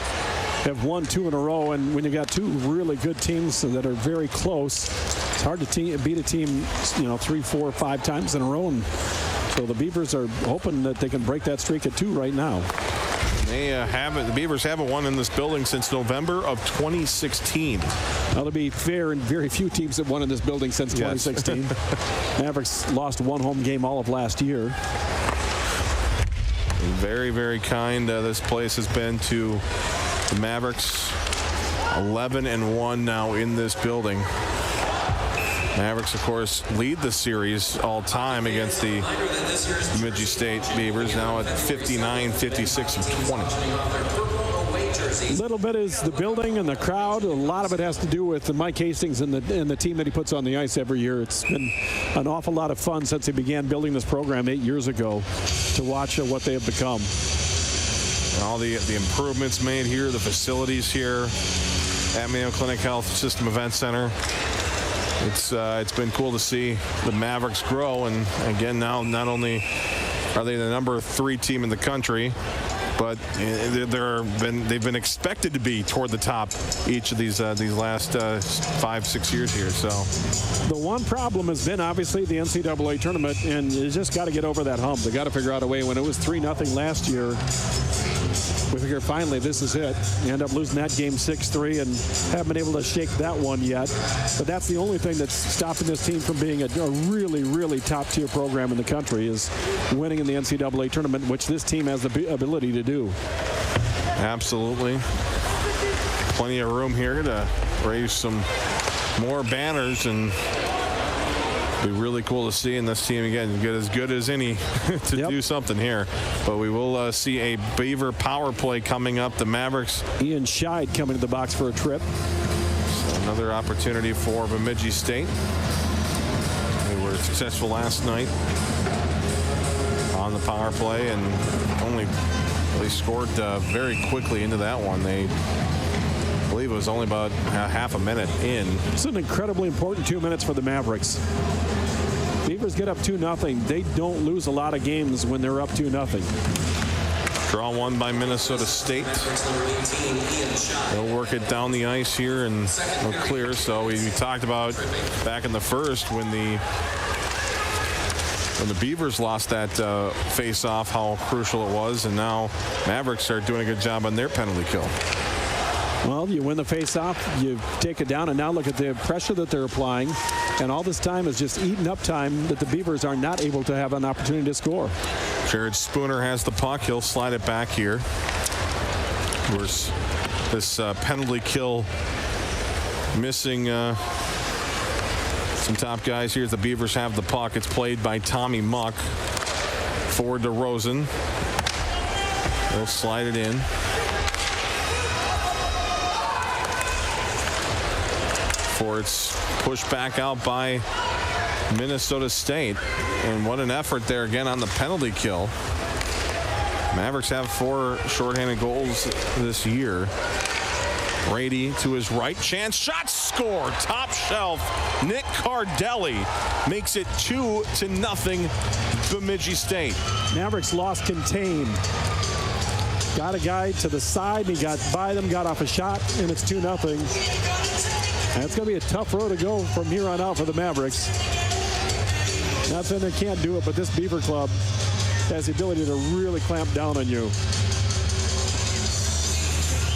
have won 2 in a row, and when you got two really good teams that are very close, it's hard to beat a team, 3, 4, 5 times in a row. And so the Beavers are hoping that they can break that streak at 2 right now. They haven't. The Beavers haven't won in this building since November of 2016. Now, to be fair, and very few teams have won in this building since 2016. Mavericks lost 1 home game all of last year. Very, very kind this place has been to the Mavericks. 11-1 now in this building. Mavericks, of course, lead the series all time against the Bemidji State Beavers, now at 59, 56, and 20. A little bit is the building and the crowd. A lot of it has to do with Mike Hastings and the team that he puts on the ice every year. It's been an awful lot of fun since he began building this program 8 years ago to watch what they have become. All the improvements made here, the facilities here at Mayo Clinic Health System Event Center. It's been cool to see the Mavericks grow, and again now not only are they the number 3 team in the country, but they've been expected to be toward the top each of these last 5-6 years here. So the one problem has been obviously the NCAA tournament, and you just got to get over that hump. They got to figure out a way. When it was 3-0 last year, we figure finally this is it. You end up losing that game 6-3 and haven't been able to shake that one yet. But that's the only thing that's stopping this team from being a really, really top-tier program in the country is winning in the NCAA tournament, which this team has the ability to do. Absolutely. Plenty of room here to raise some more banners, and be really cool to see. And this team again get as good as any to do something here. But we will see a Beaver power play coming up. The Mavericks. Ian Scheid coming to the box for a trip. So another opportunity for Bemidji State. They were successful last night on the power play, and they scored very quickly into that one. I believe it was only about half a minute in. It's an incredibly important 2 minutes for the Mavericks. Beavers get up 2-0. They don't lose a lot of games when they're up 2-0. Draw one by Minnesota State. They'll work it down the ice here and they'll clear. So we talked about back in the first when the Beavers lost that face-off, how crucial it was, and now Mavericks are doing a good job on their penalty kill. Well, you win the face-off, you take it down, and now look at the pressure that they're applying. And all this time is just eating up time that the Beavers are not able to have an opportunity to score. Jared Spooner has the puck. He'll slide it back here. Where's this penalty kill missing some top guys here. The Beavers have the puck. It's played by Tommy Muck. Forward to Rosen. They'll slide it in. For its pushed back out by Minnesota State. And what an effort there again on the penalty kill. Mavericks have 4 shorthanded goals this year. Brady to his right. Chance shot, score. Top shelf. Nick Cardelli makes it 2-0 Bemidji State. Mavericks lost contain. Got a guy to the side. He got by them, got off a shot, and it's 2-0. And it's going to be a tough road to go from here on out for the Mavericks. Not saying they can't do it, but this Beaver club has the ability to really clamp down on you.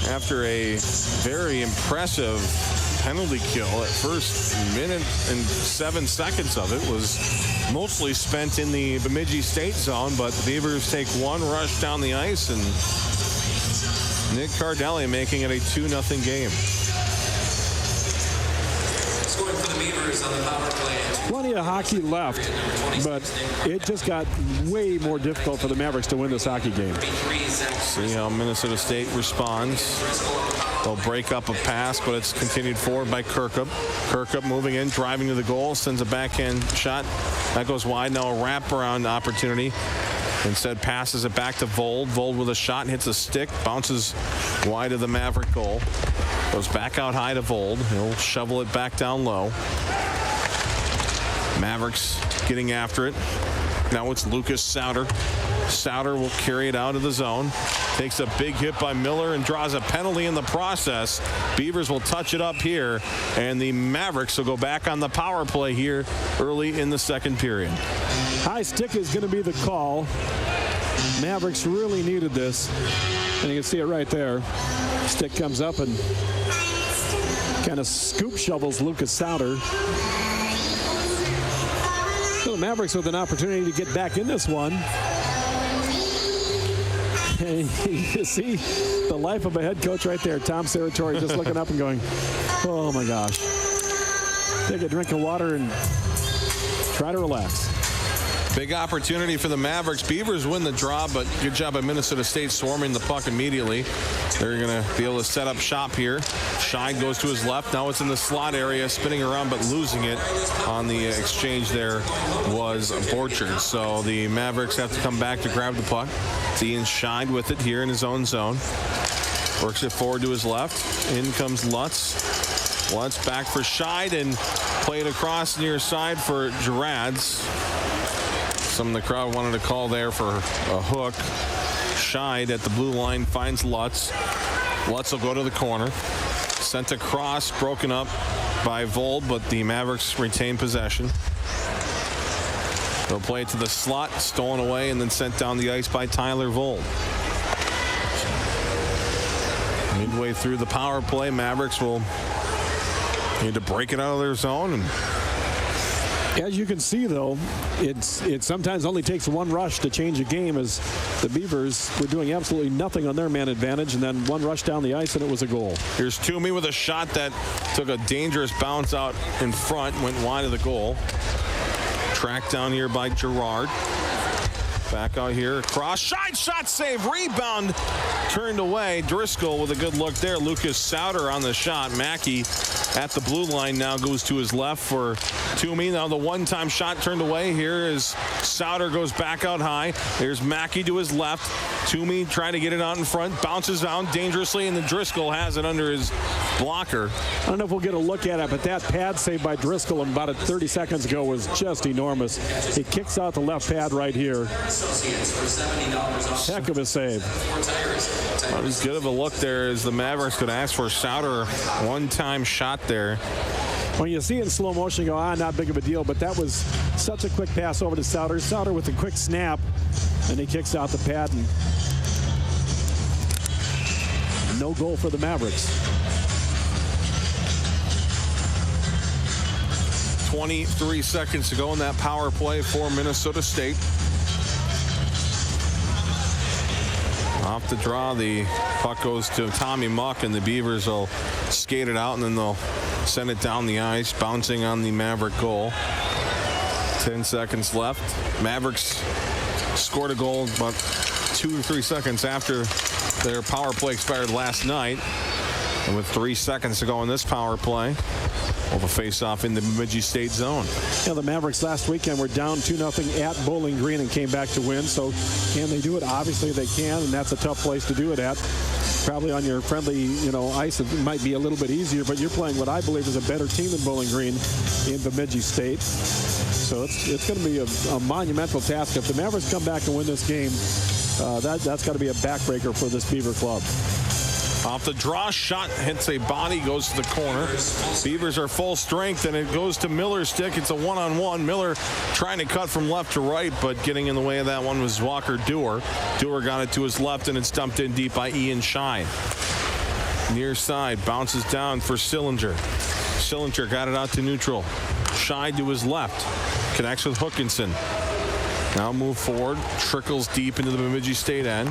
After a very impressive penalty kill. At first minute and 7 seconds of it was mostly spent in the Bemidji State zone, but the Beavers take one rush down the ice, and Nick Cardelli making it a 2-0 game. Scoring for the Beavers on the power play. Plenty of hockey left, but it just got way more difficult for the Mavericks to win this hockey game. See how Minnesota State responds. They'll break up a pass, but it's continued forward by Kirkup. Kirkup moving in, driving to the goal, sends a backhand shot. That goes wide. Now a wraparound opportunity. Instead passes it back to Vold. Vold with a shot, hits a stick, bounces wide of the Maverick goal. Goes back out high to Vold. He'll shovel it back down low. Mavericks getting after it. Now it's Lucas Sauter. Sauter will carry it out of the zone. Takes a big hit by Miller and draws a penalty in the process. Beavers will touch it up here, and the Mavericks will go back on the power play here early in the second period. High stick is going to be the call. Mavericks really needed this, and you can see it right there. Stick comes up and kind of scoop shovels Lucas Sauter. So the Mavericks with an opportunity to get back in this one. And you see the life of a head coach right there, Tom Serratori, just looking up and going, oh my gosh. Take a drink of water and try to relax. Big opportunity for the Mavericks. Beavers win the draw, but good job by Minnesota State swarming the puck immediately. They're going to be able to set up shop here. Scheid goes to his left. Now it's in the slot area, spinning around, but losing it on the exchange there was Borchard. So the Mavericks have to come back to grab the puck. It's Ian Scheid with it here in his own zone. Works it forward to his left. In comes Lutz. Lutz back for Scheid and played across near side for Gerads. Some of the crowd wanted to call there for a hook. Scheid at the blue line finds Lutz. Lutz will go to the corner. Sent across, broken up by Vold, but the Mavericks retain possession. They'll play it to the slot, stolen away, and then sent down the ice by Tyler Vold. Midway through the power play, Mavericks will need to break it out of their zone. And as you can see, though, it sometimes only takes one rush to change a game, as the Beavers were doing absolutely nothing on their man advantage, and then one rush down the ice and it was a goal. Here's Toomey with a shot that took a dangerous bounce out in front, went wide of the goal. Tracked down here by Gerard. Back out here, cross, shot save, rebound, turned away. Driscoll with a good look there. Lucas Sauter on the shot. Mackey at the blue line now goes to his left for Toomey. Now the one-time shot turned away. Here is Sauter, goes back out high. There's Mackey to his left. Toomey trying to get it out in front, bounces down dangerously, and then Driscoll has it under his blocker. I don't know if we'll get a look at it, but that pad save by Driscoll about 30 seconds ago was just enormous. He kicks out the left pad right here. Heck of a save. Not as good of a look there as the Mavericks could ask for. Sauter, one-time shot there. When you see it in slow motion, you go, not big of a deal, but that was such a quick pass over to Sauter. Sauter with a quick snap, and he kicks out the pad, and no goal for the Mavericks. 23 seconds to go in that power play for Minnesota State. Off the draw, the puck goes to Tommy Muck, and the Beavers will skate it out, and then they'll send it down the ice, bouncing on the Maverick goal. 10 seconds left. Mavericks scored a goal about 2 or 3 seconds after their power play expired last night. And with 3 seconds to go in this power play, we'll have a face-off in the Bemidji State zone. Yeah, the Mavericks last weekend were down 2-0 at Bowling Green and came back to win. So can they do it? Obviously they can, and that's a tough place to do it at. Probably on your friendly, ice, it might be a little bit easier, but you're playing what I believe is a better team than Bowling Green in Bemidji State. So it's going to be a monumental task. If the Mavericks come back and win this game, that's got to be a backbreaker for this Beaver club. Off the draw, shot hits a body, goes to the corner. Beavers are full strength, and it goes to Miller's stick. It's a one-on-one. Miller trying to cut from left to right, but getting in the way of that one was Walker Dewar. Dewar got it to his left, and it's dumped in deep by Ian Scheid. near side, bounces down for Sillinger. Sillinger got it out to neutral. Scheid to his left, connects with Hookinson. Now move forward, trickles deep into the Bemidji State end.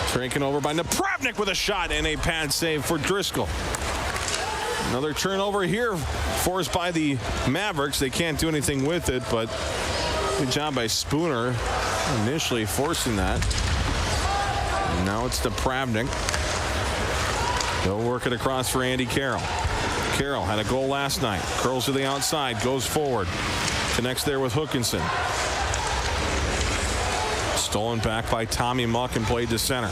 Taken over by Napravnik with a shot and a pad save for Driscoll. Another turnover here forced by the Mavericks. They can't do anything with it, but good job by Spooner initially forcing that. And now it's Napravnik. They'll work it across for Andy Carroll. Carroll had a goal last night. Curls to the outside, goes forward. Connects there with Hookinson. Stolen back by Tommy Muck and played to center.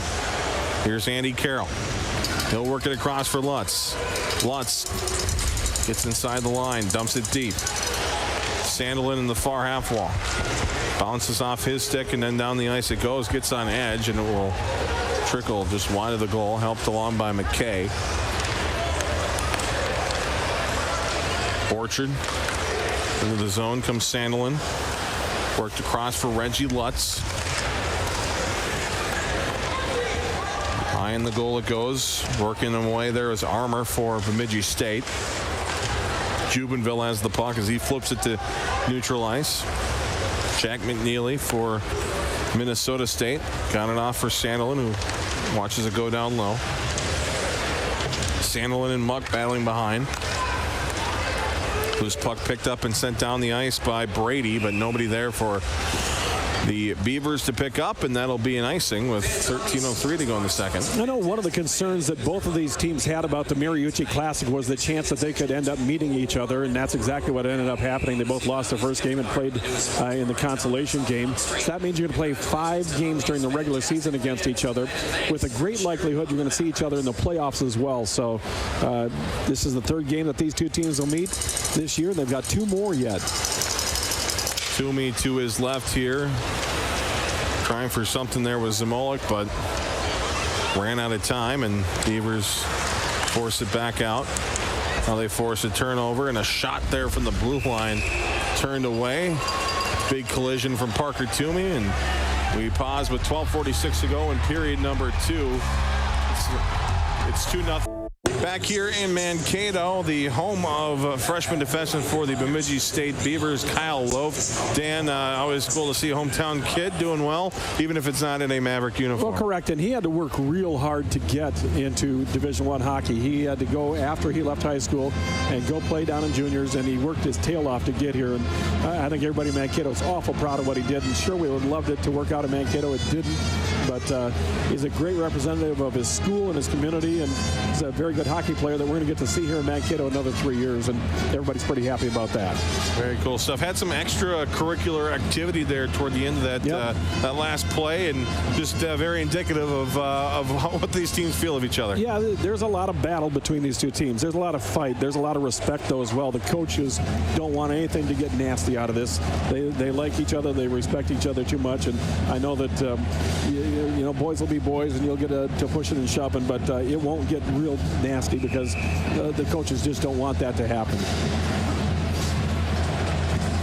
Here's Andy Carroll. He'll work it across for Lutz. Lutz gets inside the line, dumps it deep. Sandelin in the far half wall. Bounces off his stick and then down the ice it goes. Gets on edge and it will trickle just wide of the goal. Helped along by McKay. Orchard into the zone comes Sandelin. Worked across for Reggie Lutz. High in the goal it goes. Working him away there is Armour for Bemidji State. Jubenville has the puck as he flips it to neutral ice. Jack McNeely for Minnesota State. Got it off for Sandelin, who watches it go down low. Sandelin and Muck battling behind. Loose puck picked up and sent down the ice by Brady, but nobody there for the Beavers to pick up, and that'll be an icing with 13:03 to go in the second. I know one of the concerns that both of these teams had about the Mariucci Classic was the chance that they could end up meeting each other, and that's exactly what ended up happening. They both lost the first game and played in the consolation game. So that means you're going to play 5 games during the regular season against each other. With a great likelihood you're going to see each other in the playoffs as well. So this is the 3rd game that these two teams will meet this year. They've got 2 more yet. Toomey to his left here. Trying for something there with Zamolik, but ran out of time, and Beavers force it back out. Now they force a turnover and a shot there from the blue line. Turned away. Big collision from Parker Toomey, and we pause with 12:46 to go in period number 2. It's 2-0. Back here in Mankato, the home of freshman defenseman for the Bemidji State Beavers, Kyle Loaf. Dan, always cool to see a hometown kid doing well, even if it's not in a Maverick uniform. Well, correct, and he had to work real hard to get into Division I hockey. He had to go after he left high school and go play down in juniors, and he worked his tail off to get here. And I think everybody in Mankato is awful proud of what he did, and sure, we would have loved it to work out in Mankato. It didn't, but he's a great representative of his school and his community, and he's a very good hockey player that we're going to get to see here in Mankato another 3 years, and everybody's pretty happy about that. Very cool stuff. Had some extracurricular activity there toward the end of that that last play, and just very indicative of what these teams feel of each other. Yeah, there's a lot of battle between these two teams. There's a lot of fight. There's a lot of respect, though, as well. The coaches don't want anything to get nasty out of this. They like each other. They respect each other too much, and I know that you know, boys will be boys, and you'll get to pushing and shoving, but it won't get real nasty because the coaches just don't want that to happen.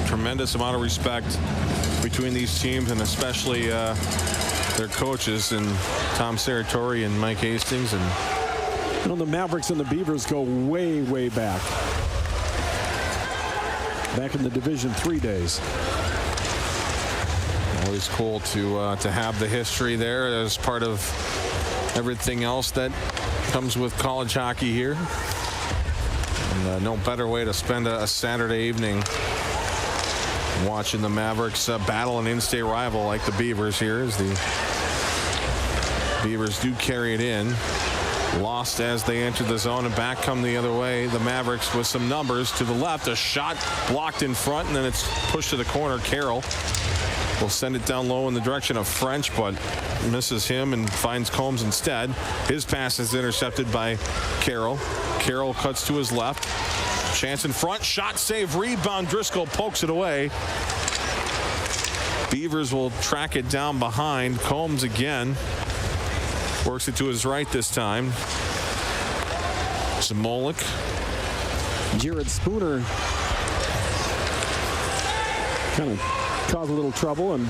Tremendous amount of respect between these teams, and especially their coaches, and Tom Saratori and Mike Hastings. And you know, the Mavericks and the Beavers go way, way back in the Division III days. Always cool to have the history there as part of everything else that comes with college hockey here. And no better way to spend a Saturday evening watching the Mavericks battle an in-state rival like the Beavers here, as the Beavers do carry it in. Lost as they enter the zone, and back come the other way. The Mavericks with some numbers to the left. A shot blocked in front, and then it's pushed to the corner. Carroll will send it down low in the direction of French, but misses him and finds Combs instead. His pass is intercepted by Carroll. Carroll cuts to his left. Chance in front. Shot, save, rebound. Driscoll pokes it away. Beavers will track it down behind. Combs again. Works it to his right this time. Zamolik. Jared Spooner kind of caused a little trouble, and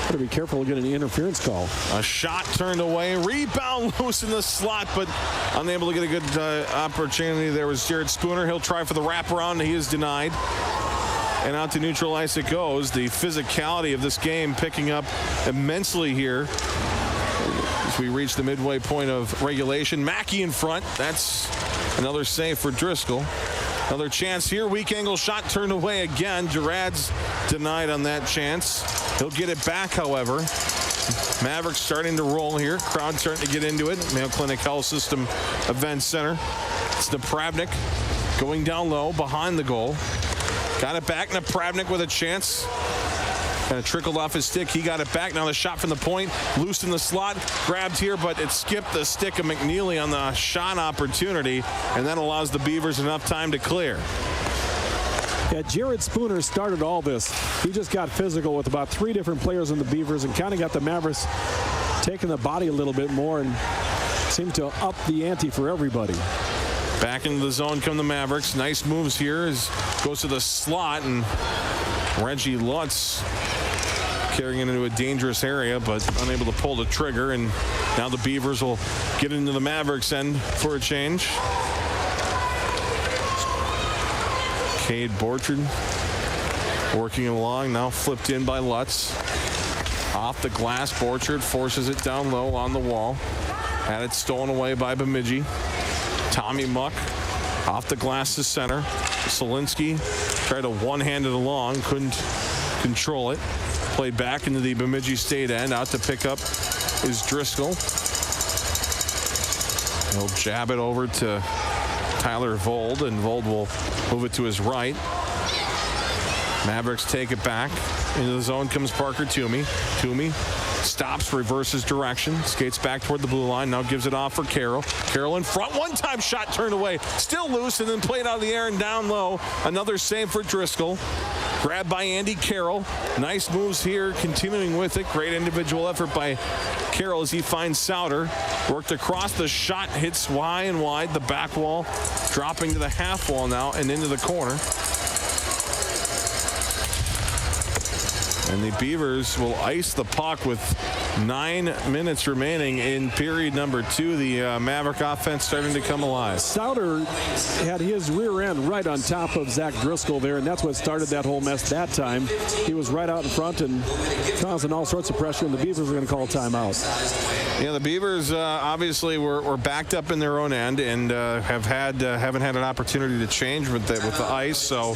Better be careful of getting an interference call. A shot turned away, rebound loose in the slot, but unable to get a good opportunity. There was Jared Spooner. He'll try for the wraparound. He is denied. And out to neutral ice it goes. The physicality of this game picking up immensely here as we reach the midway point of regulation. Mackey in front. That's another save for Driscoll. Another chance here. Weak angle shot turned away again. Gerard's denied on that chance. He'll get it back, however. Mavericks starting to roll here. Crowd starting to get into it. Mayo Clinic Health System Event Center. It's Napravnik going down low behind the goal. Got it back. Napravnik with a chance. Kind of trickled off his stick. He got it back. Now the shot from the point. Loose in the slot. Grabbed here, but it skipped the stick of McNeely on the shot opportunity. And that allows the Beavers enough time to clear. Yeah, Jared Spooner started all this. He just got physical with about 3 different players in the Beavers and kind of got the Mavericks taking the body a little bit more and seemed to up the ante for everybody. Back into the zone come the Mavericks. Nice moves here as goes to the slot, and Reggie Lutz carrying it into a dangerous area but unable to pull the trigger. And now the Beavers will get into the Mavericks end for a change. Cade Borchard working along, now flipped in by Lutz. Off the glass, Borchard forces it down low on the wall. Had it stolen away by Bemidji. Tommy Muck off the glass to center. Solinsky tried to one-hand it along, couldn't control it. Played back into the Bemidji State end. Out to pick up is Driscoll. He'll jab it over to Tyler Vold, and Vold will move it to his right. Mavericks take it back. Into the zone comes Parker Toomey. Toomey stops, reverses direction, skates back toward the blue line, now gives it off for Carroll. Carroll in front, one-time shot turned away, still loose, and then played out of the air and down low. Another save for Driscoll. Grabbed by Andy Carroll. Nice moves here, continuing with it. Great individual effort by Carroll as he finds Souter. Worked across the shot, hits high and wide. The back wall dropping to the half wall now and into the corner. And the Beavers will ice the puck with 9 minutes remaining in period number 2. The Maverick offense starting to come alive. Souter had his rear end right on top of Zach Driscoll there, and that's what started that whole mess that time. He was right out in front and causing all sorts of pressure, and the Beavers are going to call timeout. Yeah, the Beavers obviously were backed up in their own end and haven't had an opportunity to change with the ice, so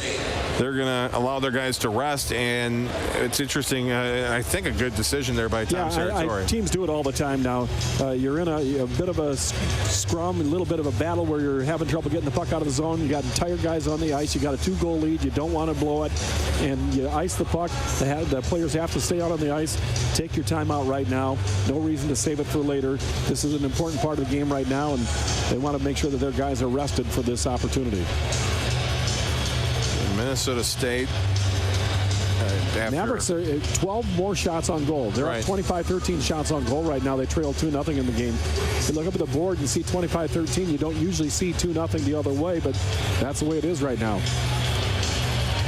they're going to allow their guys to rest. And it's interesting. I think a good decision there by Tom Serratore. Teams do it all the time now. You're in a bit of a scrum, a little bit of a battle where you're having trouble getting the puck out of the zone. You got tired guys on the ice. You got a 2-goal lead. You don't want to blow it, and you ice the puck. The players have to stay out on the ice. Take your time out right now. No reason to save it for later. This is an important part of the game right now, and they want to make sure that their guys are rested for this opportunity. Minnesota State. Mavericks are 12 more shots on goal. They're up 25-13 shots on goal right now. They trail 2-0 in the game. If you look up at the board and see 25-13, you don't usually see 2-0 the other way, but that's the way it is right now.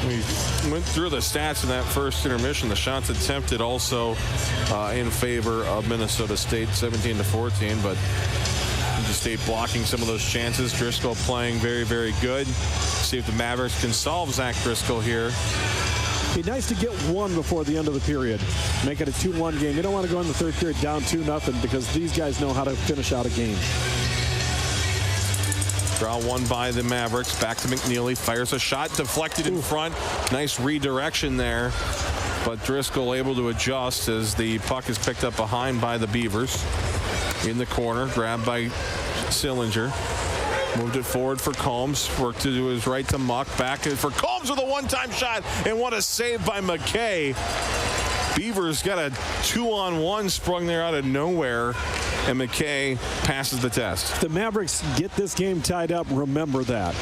We went through the stats in that first intermission. The shots attempted also in favor of Minnesota State, 17-14, but Bemidji State blocking some of those chances. Driscoll playing very, very good. See if the Mavericks can solve Zach Driscoll here. Be nice to get one before the end of the period. Make it a 2-1 game. You don't want to go in the third period down 2-0 because these guys know how to finish out a game. Draw one by the Mavericks. Back to McNeely. Fires a shot. Deflected in front. Nice redirection there. But Driscoll able to adjust as the puck is picked up behind by the Beavers. In the corner. Grabbed by Sillinger. Moved it forward for Combs. Worked to his right to Muck. Back for Combs with a one-time shot. And what a save by McKay. Beavers got a 2-on-1 sprung there out of nowhere. And McKay passes the test. If the Mavericks get this game tied up, remember that.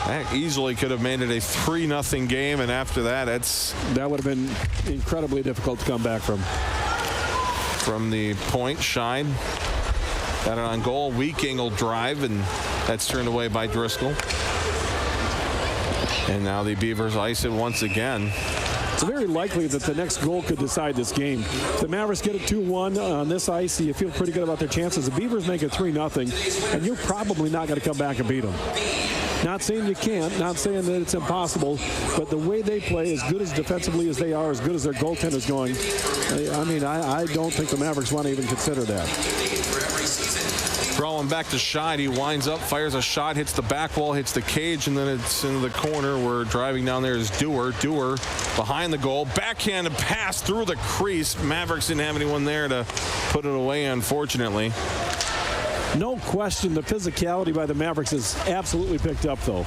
That easily could have made it a 3-0 game. And after that, that would have been incredibly difficult to come back from. From the point, Shine got it on goal. Weak angle drive, and that's turned away by Driscoll. And now the Beavers ice it once again. it's very likely that the next goal could decide this game. If the Mavericks get it 2-1 on this ice, you feel pretty good about their chances. The Beavers make it 3-0, and you're probably not going to come back and beat them. Not saying you can't, not saying that it's impossible, but the way they play, as good as defensively as they are, as good as their goaltender's going, I don't think the Mavericks want to even consider that. Throwing back to Scheid. He winds up, fires a shot, hits the back wall, hits the cage, and then it's into the corner. We're driving down there is Dewar. Dewar behind the goal. Backhanded pass through the crease. Mavericks didn't have anyone there to put it away, unfortunately. No question, the physicality by the Mavericks is absolutely picked up, though.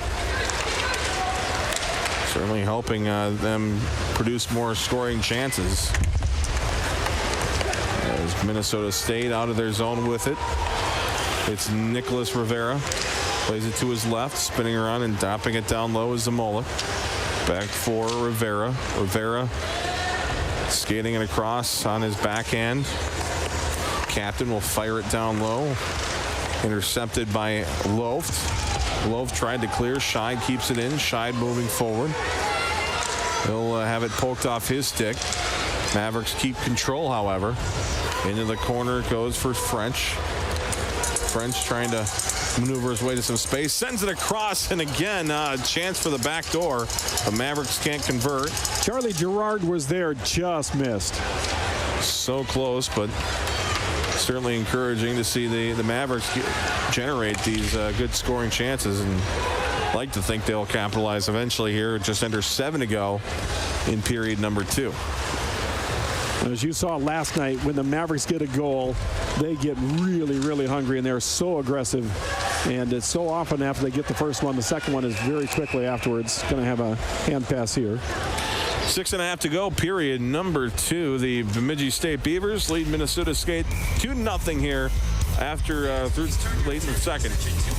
Certainly helping them produce more scoring chances. As Minnesota State out of their zone with it. It's Nicholas Rivera. Plays it to his left, spinning around and dropping it down low is Zamola. Back for Rivera. Rivera skating it across on his backhand. Captain will fire it down low. Intercepted by Loft. Loft tried to clear. Scheid keeps it in. Scheid moving forward. He'll have it poked off his stick. Mavericks keep control, however. Into the corner goes for French. French trying to maneuver his way to some space. Sends it across, and again, a chance for the back door. The Mavericks can't convert. Charlie Gerard was there, just missed. So close, but certainly encouraging to see the Mavericks generate these good scoring chances, and like to think they'll capitalize eventually here. Just under 7 to go in period number 2. As you saw last night, when the Mavericks get a goal, they get really, really hungry, and they're so aggressive. And it's so often after they get the first one, the second one is very quickly afterwards. Going to have a hand pass here. 6.5 to go, period number 2. The Bemidji State Beavers lead Minnesota State 2-0 here after late in the second.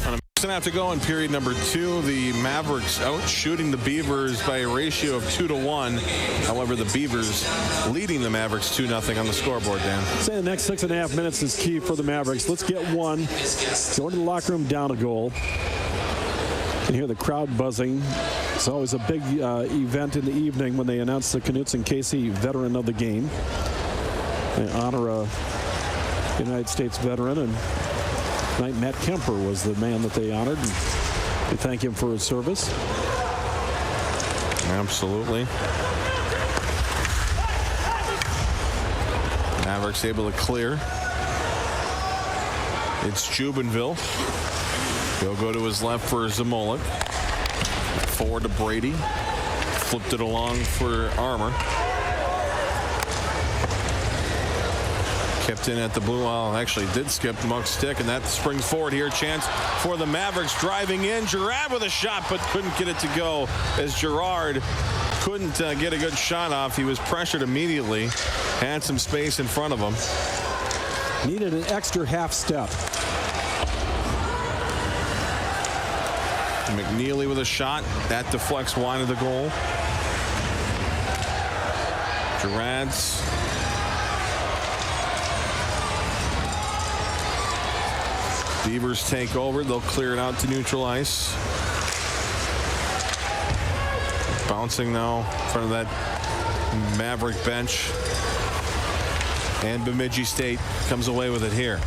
On a 6.5 to go in period number 2. The Mavericks out shooting the Beavers by a ratio of 2-1. However, the Beavers leading the Mavericks 2-0 on the scoreboard, Dan. Say the next 6.5 minutes is key for the Mavericks. Let's get one. Go into the locker room, down a goal. You can hear the crowd buzzing. It's always a big event in the evening when they announce the Knutson Casey Veteran of the Game. They honor a United States veteran, and tonight Matt Kemper was the man that they honored, and we thank him for his service. Absolutely. Mavericks able to clear. It's Jubenville. He'll go to his left for Zamola. Forward to Brady. Flipped it along for Armour. Kept in at the blue. Well, actually did skip Muck's stick, and that springs forward here. Chance for the Mavericks driving in. Gerard with a shot, but couldn't get it to go as Gerard couldn't get a good shot off. He was pressured immediately. Had some space in front of him. Needed an extra half step. McNeely with a shot. That deflects wide of the goal. Gerard's. Beavers take over. They'll clear it out to neutral ice. Bouncing now in front of that Maverick bench. And Bemidji State comes away with it here.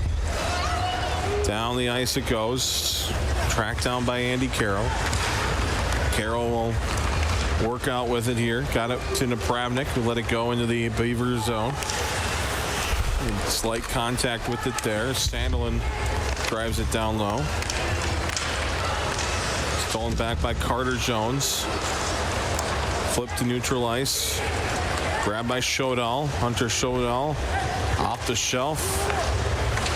Down the ice it goes. Tracked down by Andy Carroll. Carroll will work out with it here. Got it to Napravnik, who let it go into the Beaver zone. And slight contact with it there. Sandelin drives it down low. Stolen back by Carter Jones. Flip to neutral ice. Grabbed by Shodal. Hunter Shodal off the shelf.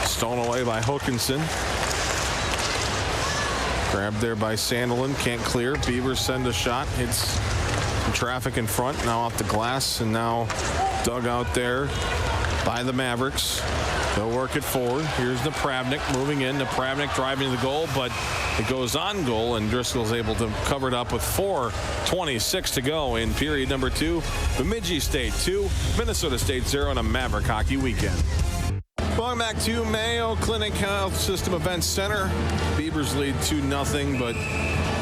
Stolen away by Hookinson. Grabbed there by Sandelin. Can't clear. Beavers send a shot. Hits some traffic in front. Now off the glass, and now dug out there by the Mavericks. They'll work it forward. Here's Napravnik moving in. Napravnik driving to the goal, but it goes on goal, and Driscoll's able to cover it up with 4:26 to go in period number 2. Bemidji State 2, Minnesota State 0 on a Maverick hockey weekend. Welcome back to Mayo Clinic Health System Events Center. Beavers lead 2-0, but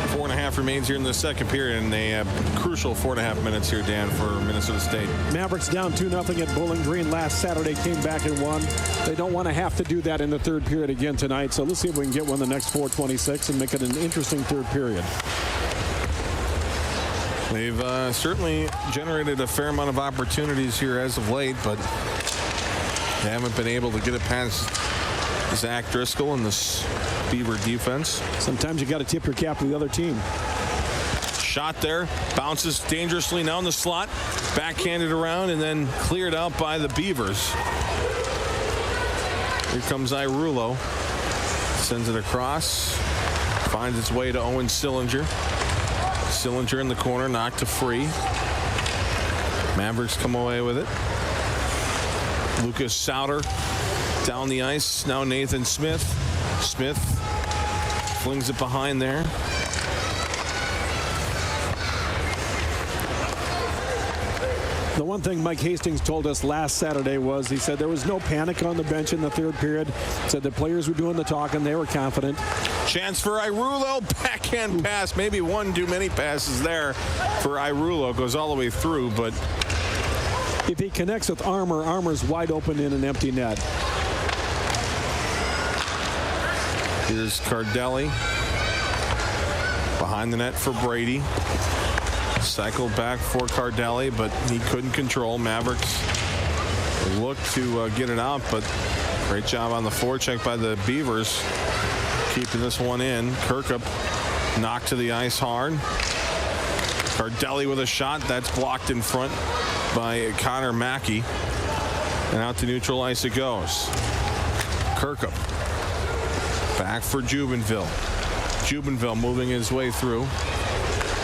4.5 remains here in the second period, and a crucial 4.5 minutes here, Dan, for Minnesota State. Mavericks down 2-0 at Bowling Green last Saturday, came back and won. They don't want to have to do that in the third period again tonight, so let's see if we can get one the next 4:26 and make it an interesting third period. They've certainly generated a fair amount of opportunities here as of late, but they haven't been able to get it past Zach Driscoll and this Beaver defense. Sometimes you got to tip your cap to the other team. Shot there, bounces dangerously now in the slot, backhanded around and then cleared out by the Beavers. Here comes Irulo, sends it across, finds its way to Owen Sillinger. Sillinger in the corner, knocked to free. Mavericks come away with it. Lucas Sauter down the ice. Now Nathan Smith. Smith flings it behind there. The one thing Mike Hastings told us last Saturday was, he said there was no panic on the bench in the third period. Said the players were doing the talking. They were confident. Chance for Irulo. Backhand pass. Maybe one too many passes there for Irulo. Goes all the way through, but if he connects with Armour, Armour's wide open in an empty net. Here's Cardelli. Behind the net for Brady. Cycled back for Cardelli, but he couldn't control. Mavericks looked to get it out, but great job on the forecheck by the Beavers, keeping this one in. Kirkup knocked to the ice hard. Cardelli with a shot. That's blocked in front by Connor Mackey. And out to neutral ice it goes. Kirkup back for Jubenville. Jubenville moving his way through.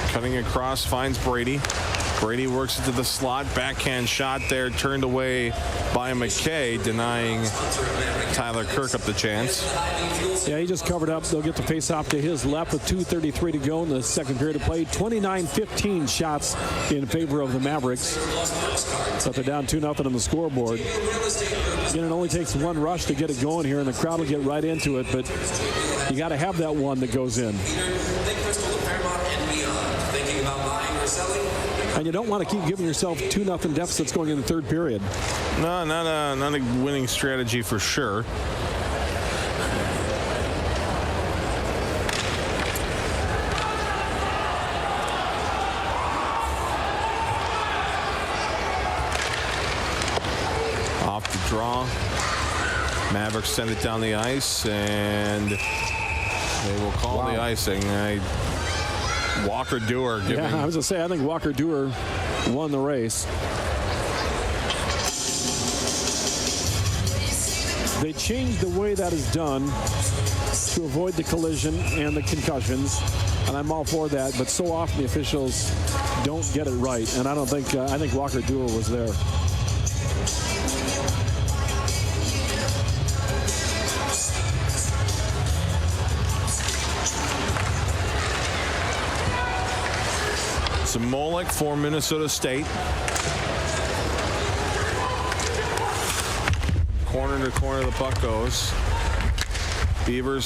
Cutting across, finds Brady. Brady works it to the slot. Backhand shot there, turned away by McKay, denying Tyler Kirkup the chance. Yeah, he just covered up. They'll get the face off to his left with 2:33 to go in the second period of play. 29-15 shots in favor of the Mavericks. But they're down 2-0 on the scoreboard. Again, it only takes one rush to get it going here, and the crowd will get right into it. But you got to have that one that goes in. And you don't want to keep giving yourself 2-0 deficits going in the third period. No, not a winning strategy for sure. Off the draw. Mavericks send it down the ice, and they will call the icing. Walker Dewar giving. Yeah, I was going to say, I think Walker Dewar won the race. They changed the way that is done to avoid the collision and the concussions, and I'm all for that, but so often the officials don't get it right, and I don't think, I think Walker Dewar was there. Molik for Minnesota State. Corner to corner the puck goes. Beavers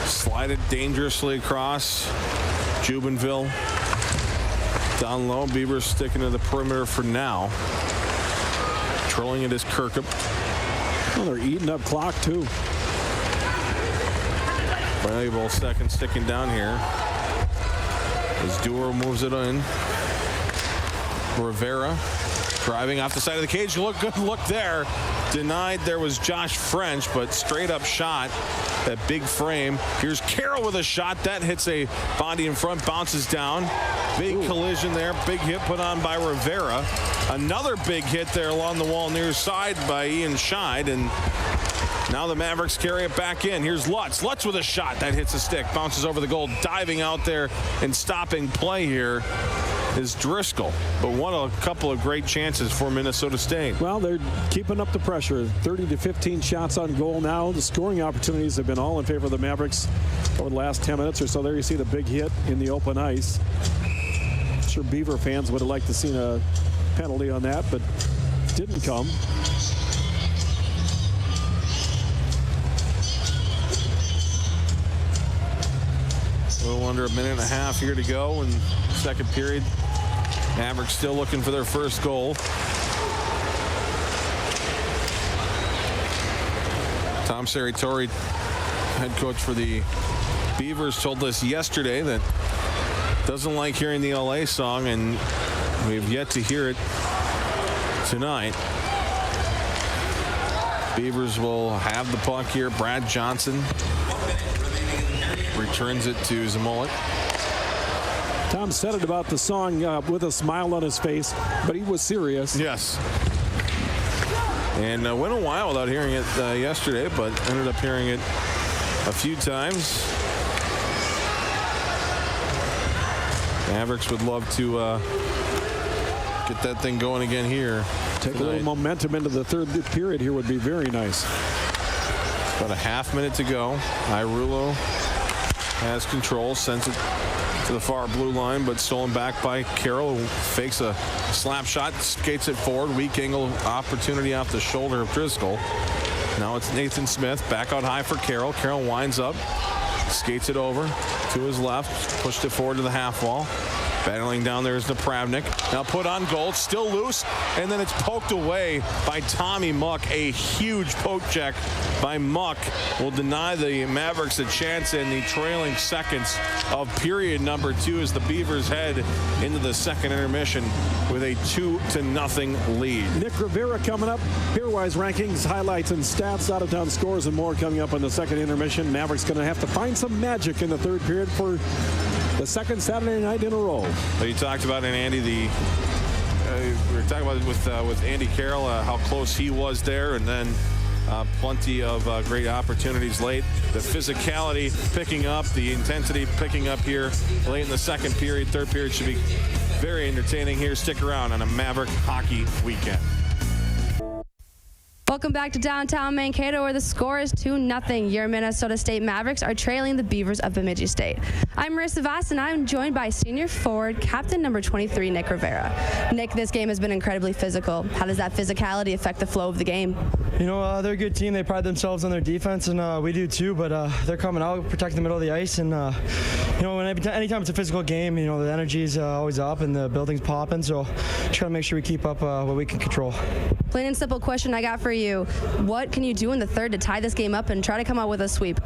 slide it dangerously across. Jubenville down low. Beavers sticking to the perimeter for now. Trolling it is Kirkup. Well, they're eating up clock too. Valuable second sticking down here. As Dewar moves it in. Rivera driving off the side of the cage. Good look there. Denied. There was Josh French, but straight up shot. That big frame. Here's Carroll with a shot. That hits a body in front, bounces down. Big collision there. Big hit put on by Rivera. Another big hit there along the wall near side by Ian Scheid. And now the Mavericks carry it back in. Here's Lutz. Lutz with a shot. That hits a stick. Bounces over the goal. Diving out there and stopping play here is Driscoll. But what a couple of great chances for Minnesota State. Well, they're keeping up the pressure. 30-15 shots on goal now. The scoring opportunities have been all in favor of the Mavericks over the last 10 minutes or so. There you see the big hit in the open ice. I'm sure Beaver fans would have liked to see a penalty on that, but it didn't come. little under a minute and a half here to go in second period. Mavericks still looking for their first goal. Tom Serratori, head coach for the Beavers, told us yesterday that doesn't like hearing the LA song, and we've yet to hear it tonight. Beavers will have the puck here. Brad Johnson returns it to Zamolik. Tom said it about the song with a smile on his face, but he was serious. Yes. And went a while without hearing it yesterday, but ended up hearing it a few times. Mavericks would love to get that thing going again here. Take a little momentum into the third period here would be very nice. About a half minute to go. Irulo has control, sends it to the far blue line, but stolen back by Carroll, who fakes a slap shot, skates it forward. Weak angle opportunity off the shoulder of Driscoll. Now it's Nathan Smith back out high for Carroll. Carroll winds up, skates it over to his left, pushed it forward to the half wall. Battling down there is Napravnik. Now put on goal, still loose, and then it's poked away by Tommy Muck. A huge poke check by Muck will deny the Mavericks a chance in the trailing seconds of period number 2 as the Beavers head into the second intermission with a 2-0 lead. Nick Rivera coming up. Pairwise rankings, highlights, and stats, out-of-town scores, and more coming up in the second intermission. Mavericks going to have to find some magic in the third period for the second Saturday night in a row. You talked about it, Andy. We were talking about it with Andy Carroll, how close he was there, and then plenty of great opportunities late. The physicality picking up, the intensity picking up here late in the second period. Third period should be very entertaining here. Stick around on a Maverick hockey weekend. Welcome back to downtown Mankato, where the score is 2-0. Your Minnesota State Mavericks are trailing the Beavers of Bemidji State. I'm Marissa Voss, and I'm joined by senior forward, captain number 23, Nick Rivera. Nick, this game has been incredibly physical. How does that physicality affect the flow of the game? You know, they're a good team. They pride themselves on their defense, and we do too, but they're coming out, protecting the middle of the ice, and, you know, anytime it's a physical game, you know, the energy's always up and the building's popping, so try to make sure we keep up what we can control. Plain and simple question I got for you. What can you do in the third to tie this game up and try to come out with a sweep?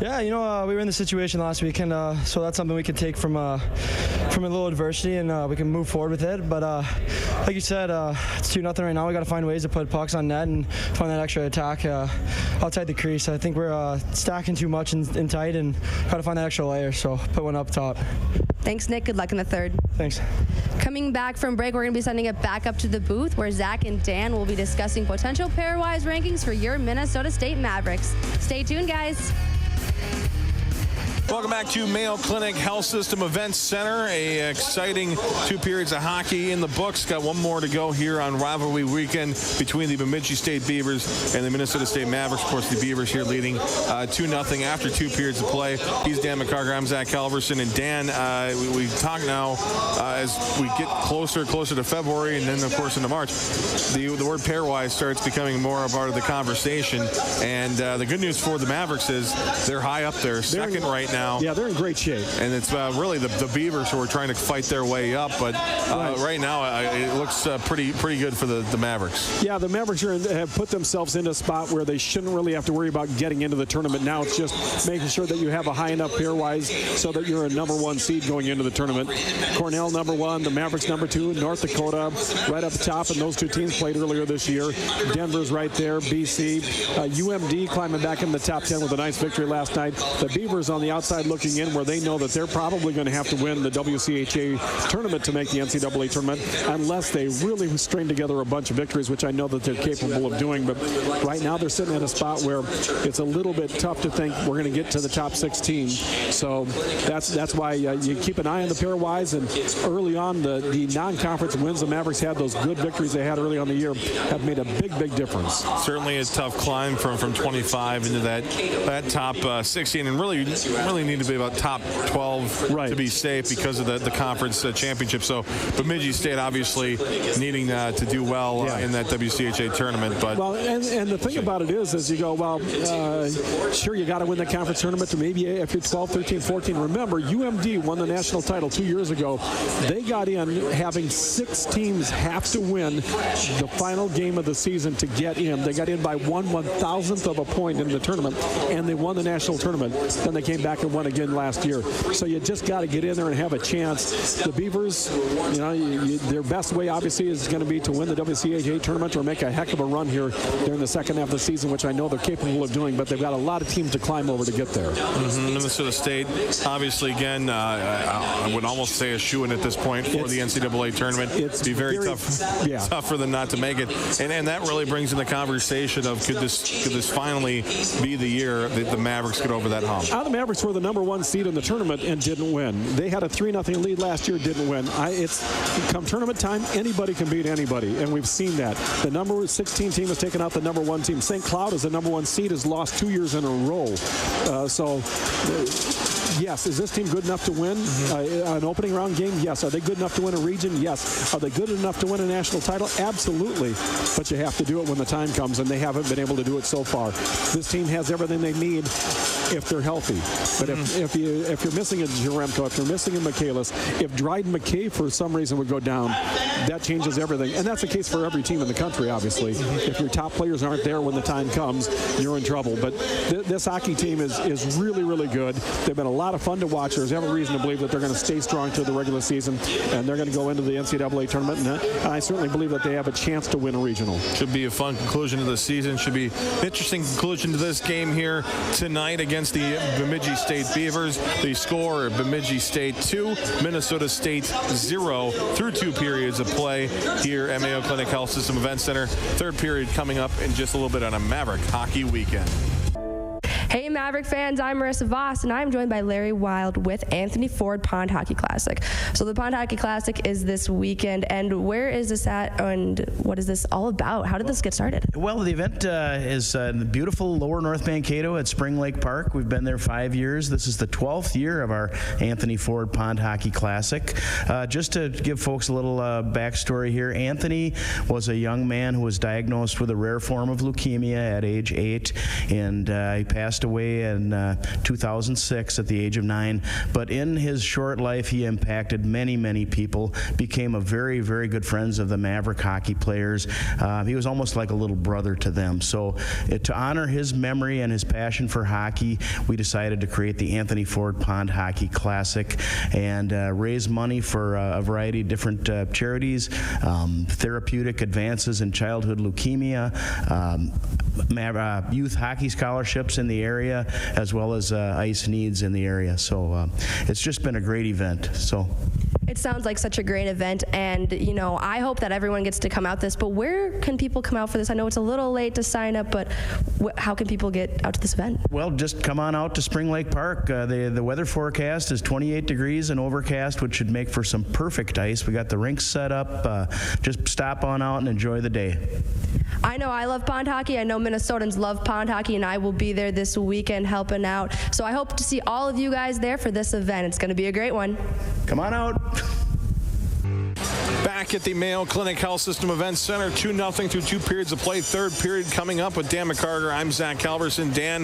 Yeah, you know, we were in the situation last weekend, so that's something we can take from a little adversity, and we can move forward with it. But like you said, it's 2-0 right now. We got to find ways to put pucks on net and find that extra attack outside the crease. I think we're stacking too much in tight and got to find that extra layer, so put one up top. Thanks, Nick. Good luck in the third. Thanks. Coming back from break, we're going to be sending it back up to the booth where Zach and Dan will be discussing potential pairwise rankings for your Minnesota State Mavericks. Stay tuned, guys. Welcome back to Mayo Clinic Health System Events Center. A exciting 2 periods of hockey in the books. Got one more to go here on rivalry weekend between the Bemidji State Beavers and the Minnesota State Mavericks. Of course, the Beavers here leading 2-0 after 2 periods of play. He's Dan McCarger. I'm Zach Halverson. And Dan, we talk now as we get closer to February and then, of course, into March. The word pairwise starts becoming more a part of the conversation. And the good news for the Mavericks is they're high up there, second right now. Yeah, they're in great shape. And it's really the Beavers who are trying to fight their way up. But right now, it looks pretty good for the Mavericks. Yeah, the Mavericks have put themselves in a spot where they shouldn't really have to worry about getting into the tournament. Now it's just making sure that you have a high enough pairwise so that you're a number 1 seed going into the tournament. Cornell number 1, the Mavericks number 2, North Dakota right up top, and those 2 teams played earlier this year. Denver's right there, BC. UMD climbing back in the top 10 with a nice victory last night. The Beavers on the outside looking in, where they know that they're probably going to have to win the WCHA tournament to make the NCAA tournament unless they really string together a bunch of victories, which I know that they're capable of doing. But right now they're sitting at a spot where it's a little bit tough to think we're going to get to the top 16. So that's why you keep an eye on the pairwise, and early on the non-conference wins the Mavericks had, those good victories they had early on the year, have made a big difference. Certainly a tough climb from 25 into that top 16, and really only need to be about top 12 to be safe because of the conference championship. So Bemidji State obviously needing to do well in that WCHA tournament. But and the thing about it is you go, sure, you got to win the conference tournament, or maybe if you're 12, 13, 14. Remember, UMD won the national title 2 years ago. They got in having 6 teams have to win the final game of the season to get in. They got in by 1/1000th of a point in the tournament, and they won the national tournament. Then they came back and won again last year. So you just got to get in there and have a chance. The Beavers, their best way obviously is going to be to win the WCHA tournament or make a heck of a run here during the second half of the season, which I know they're capable of doing, but they've got a lot of teams to climb over to get there. Minnesota State, obviously, again, I would almost say a shoo-in at this point for the NCAA tournament. It'd be very tough for them not to make it. And that really brings in the conversation of could this finally be the year that the Mavericks get over that hump? The Mavericks were the number 1 seed in the tournament and didn't win. They had a 3-0 lead last year, didn't win. It's come tournament time, anybody can beat anybody, and we've seen that. The number 16 team has taken out the number 1 team. St. Cloud is the number 1 seed, has lost 2 years in a row. Yes, is this team good enough to win an opening round game? Yes. Are they good enough to win a region? Yes. Are they good enough to win a national title? Absolutely. But you have to do it when the time comes, and they haven't been able to do it so far. This team has everything they need if they're healthy. But if you're missing a Jaremko, if you're missing a Michaelis, if Dryden McKay for some reason would go down, that changes everything. And that's the case for every team in the country, obviously. If your top players aren't there when the time comes, you're in trouble. But this hockey team is really, really good. They've been a lot of fun to watch. There's every reason to believe that they're going to stay strong through the regular season, and they're going to go into the NCAA tournament. And I certainly believe that they have a chance to win a regional. Should be a fun conclusion to the season. Should be an interesting conclusion to this game here tonight against the Bemidji State Beavers. The score, Bemidji State 2, Minnesota State 0 through 2 periods of play here at Mayo Clinic Health System Event Center. Third period coming up in just a little bit on a Maverick hockey weekend. Hey Maverick fans, I'm Marissa Voss, and I'm joined by Larry Wild with Anthony Ford Pond Hockey Classic. So the Pond Hockey Classic is this weekend, and where is this at, and what is this all about? How did this get started? Well, the event is in the beautiful Lower North Mankato at Spring Lake Park. We've been there 5 years. This is the 12th year of our Anthony Ford Pond Hockey Classic. Just to give folks a little backstory here, Anthony was a young man who was diagnosed with a rare form of leukemia at age 8, and he passed away in 2006 at the age of 9. But in his short life, he impacted many, many people, became a very, very good friends of the MAVRIK hockey players. He was almost like a little brother to them. So to honor his memory and his passion for hockey, we decided to create the Anthony Ford Pond Hockey Classic and raise money for a variety of different charities, therapeutic advances in childhood leukemia, youth hockey scholarships in the area, as well as ice needs in the area. So it's just been a great event. So It sounds like such a great event, and I hope that everyone gets to come out this. But where can people come out for this? I know it's a little late to sign up, but how can people get out to this event? Well, just come on out to Spring Lake Park. The weather forecast is 28 degrees and overcast, which should make for some perfect ice. We got the rinks set up. Just stop on out and enjoy the day. I know I love pond hockey. I know Minnesotans love pond hockey, and I will be there this weekend helping out. So I hope to see all of you guys there for this event. It's going to be a great one. Come on out. Back at the Mayo Clinic Health System Event Center, 2-0 through 2 periods of play. Third period coming up with Dan McCarter. I'm Zach Calverson. Dan,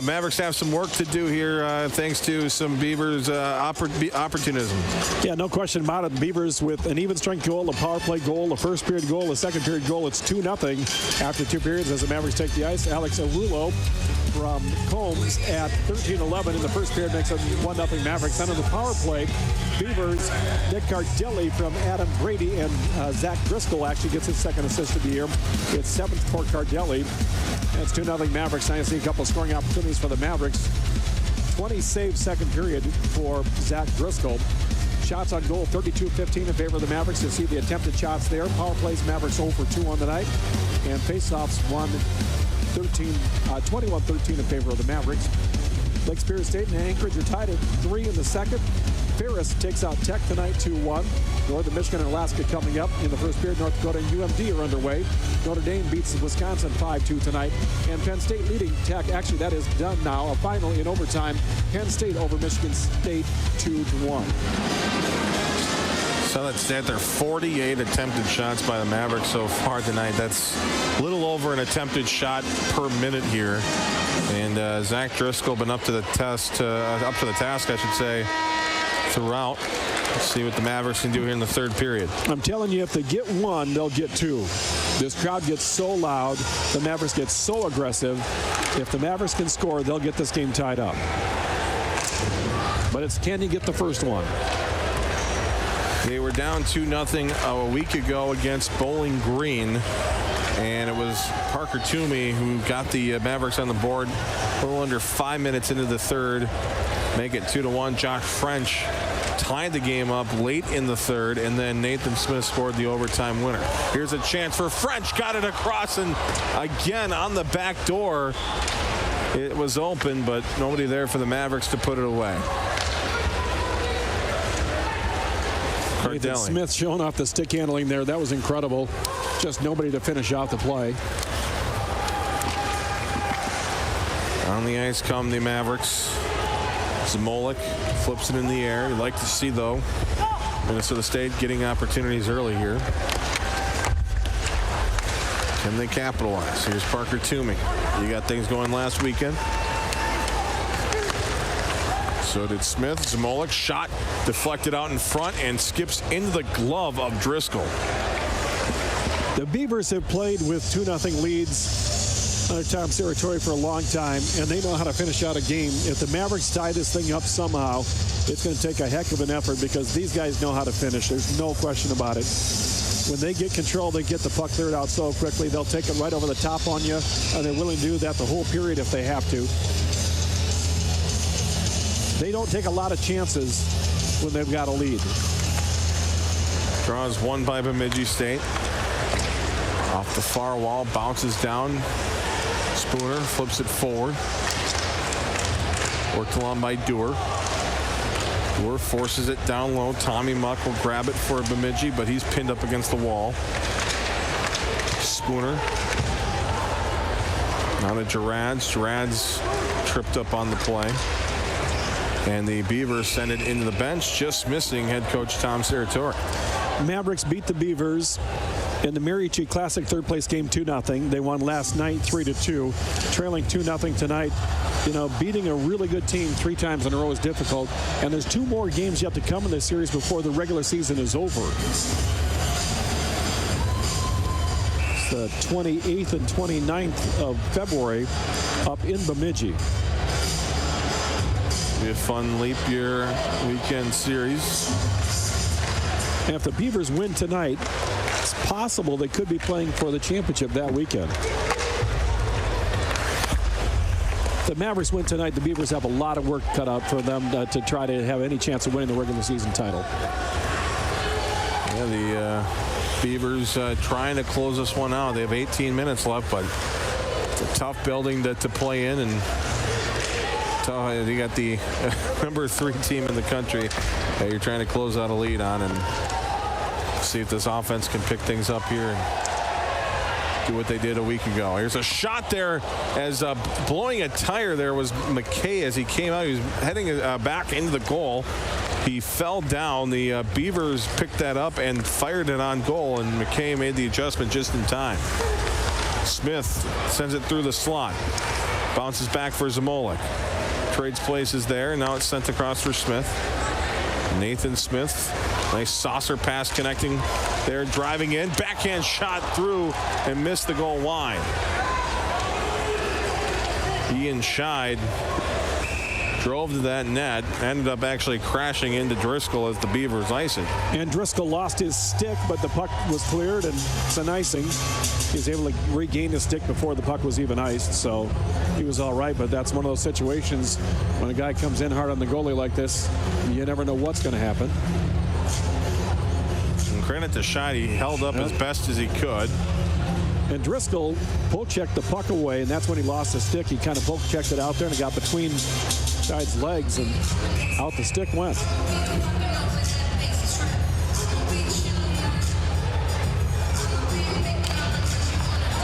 Mavericks have some work to do here thanks to some Beavers opportunism. Yeah, no question about it. Beavers with an even strength goal, a power play goal, a first period goal, a second period goal. It's 2-0 after 2 periods as the Mavericks take the ice. Alex Arulo from Combs at 13-11 in the first period makes it 1-0 Mavericks. Then on the power play, Beavers, Nick Cardelli from Adam Brady, and Zach Driscoll actually gets his second assist of the year. It's 7th for Cardelli. And it's 2-0 Mavericks. Now you see a couple of scoring opportunities for the Mavericks. 20 saves second period for Zach Driscoll. Shots on goal, 32-15 in favor of the Mavericks. You'll see the attempted shots there. Power plays, Mavericks 0 for 2 on the night. And faceoffs 21-13 in favor of the Mavericks. Lake Superior State and Anchorage are tied at 3 in the second. Ferris takes out Tech tonight 2-1. Northern Michigan and Alaska coming up in the first period. North Dakota and UMD are underway. Notre Dame beats Wisconsin 5-2 tonight. And Penn State leading Tech. Actually, that is done now. A final in overtime. Penn State over Michigan State 2-1. So that's that. There are 48 attempted shots by the Mavericks so far tonight. That's a little over an attempted shot per minute here. And Zach Driscoll been up to the task, I should say, throughout. Let's see what the Mavericks can do here in the third period. I'm telling you, if they get one, they'll get two. This crowd gets so loud. The Mavericks get so aggressive. If the Mavericks can score, they'll get this game tied up. But it's, can you get the first one? They were down 2-0 a week ago against Bowling Green. And it was Parker Toomey who got the Mavericks on the board a little under 5 minutes into the third. Make it 2-1. Josh French tied the game up late in the third, and then Nathan Smith scored the overtime winner. Here's a chance for French. Got it across, and again on the back door. It was open, but nobody there for the Mavericks to put it away. Nathan Smith showing off the stick handling there. That was incredible. Just nobody to finish out the play. On the ice come the Mavericks. Zamolik flips it in the air. You'd like to see, though, Minnesota State getting opportunities early here. Can they capitalize? Here's Parker Toomey. You got things going last weekend. So did Smith. Zamolik shot deflected out in front and skips into the glove of Driscoll. The Beavers have played with 2-0 leads under Tom's territory for a long time, and they know how to finish out a game. If the Mavericks tie this thing up somehow, it's going to take a heck of an effort because these guys know how to finish. There's no question about it. When they get control, they get the puck cleared out so quickly. They'll take it right over the top on you, and they're willing to do that the whole period if they have to. They don't take a lot of chances when they've got a lead. Draws one by Bemidji State. Off the far wall, bounces down. Spooner flips it forward. Worked along by Dewar. Dewar forces it down low. Tommy Muck will grab it for Bemidji, but he's pinned up against the wall. Spooner. Now to Gerads. Gerads tripped up on the play. And the Beavers send it into the bench, just missing head coach Tom Saratori. Mavericks beat the Beavers in the MAVRIK Classic third place game 2-0. They won last night 3-2, trailing 2-0 tonight. You know, beating a really good team 3 times in a row is difficult. And there's 2 more games yet to come in this series before the regular season is over. It's the 28th and 29th of February up in Bemidji. Be a fun leap year weekend series. And if the Beavers win tonight, it's possible they could be playing for the championship that weekend. If the Mavericks win tonight, the Beavers have a lot of work cut out for them to try to have any chance of winning the regular season title. Yeah, the Beavers trying to close this one out. They have 18 minutes left, but it's a tough building to play in, and you got the number 3 team in the country that you're trying to close out a lead on, and see if this offense can pick things up here and do what they did a week ago. Here's a shot there as blowing a tire there was McKay as he came out. He was heading back into the goal. He fell down. The Beavers picked that up and fired it on goal, and McKay made the adjustment just in time. Smith sends it through the slot. Bounces back for Zamolik. Trades places there. Now it's sent across for Smith. Nathan Smith. Nice saucer pass connecting there. Driving in. Backhand shot through and missed the goal line. Ian Scheid drove to that net. Ended up actually crashing into Driscoll as the Beavers ice it. And Driscoll lost his stick, but the puck was cleared, and it's an icing. He was able to regain his stick before the puck was even iced, so he was all right. But that's one of those situations when a guy comes in hard on the goalie like this, you never know what's going to happen. And credit to Scheid, he held up as best as he could. And Driscoll poke checked the puck away, and that's when he lost the stick. He kind of poke checked it out there and got between Guy's legs, and out the stick went.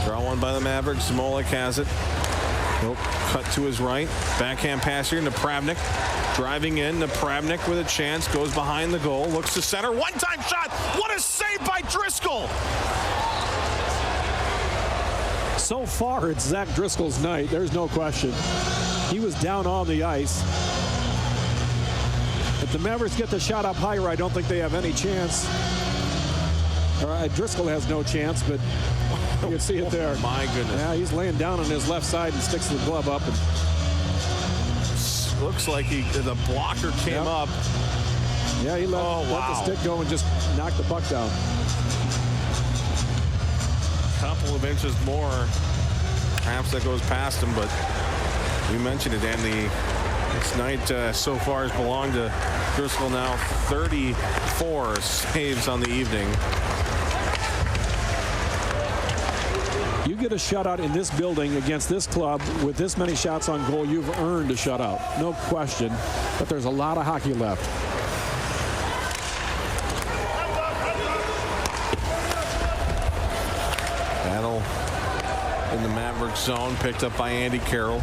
Draw one by the Mavericks. Smolik has it. He'll cut to his right. Backhand pass here. Napravnik driving in. Napravnik with a chance. Goes behind the goal. Looks to center. One-time shot. What a save by Driscoll. So far, it's Zach Driscoll's night. There's no question. He was down on the ice. If the Mavericks get the shot up higher, I don't think they have any chance. Driscoll has no chance, but you can see it there. My goodness. Yeah, he's laying down on his left side and sticks the glove up. And looks like the blocker came up. Yeah, he let the stick go and just knocked the puck down. Couple of inches more. Perhaps that goes past him, but we mentioned it, Andy. This night so far has belonged to Driscoll now. 34 saves on the evening. You get a shutout in this building against this club with this many shots on goal, you've earned a shutout. No question, but there's a lot of hockey left. Battle in the Maverick zone, picked up by Andy Carroll.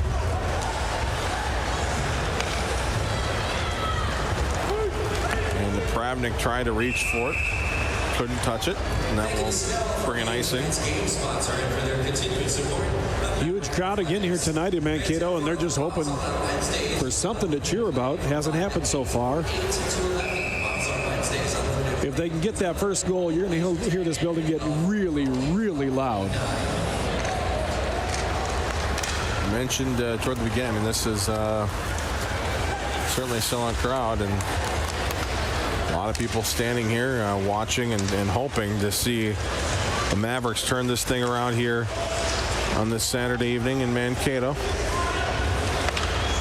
And the Napravnik tried to reach for it. Couldn't touch it, and that will bring an icing. Huge crowd again here tonight in Mankato, and they're just hoping for something to cheer about. Hasn't happened so far. If they can get that first goal, you're going to hear this building get really, really loud. I mentioned toward the beginning, I mean, this is certainly a sellout crowd, and a lot of people standing here watching and hoping to see the Mavericks turn this thing around here on this Saturday evening in Mankato.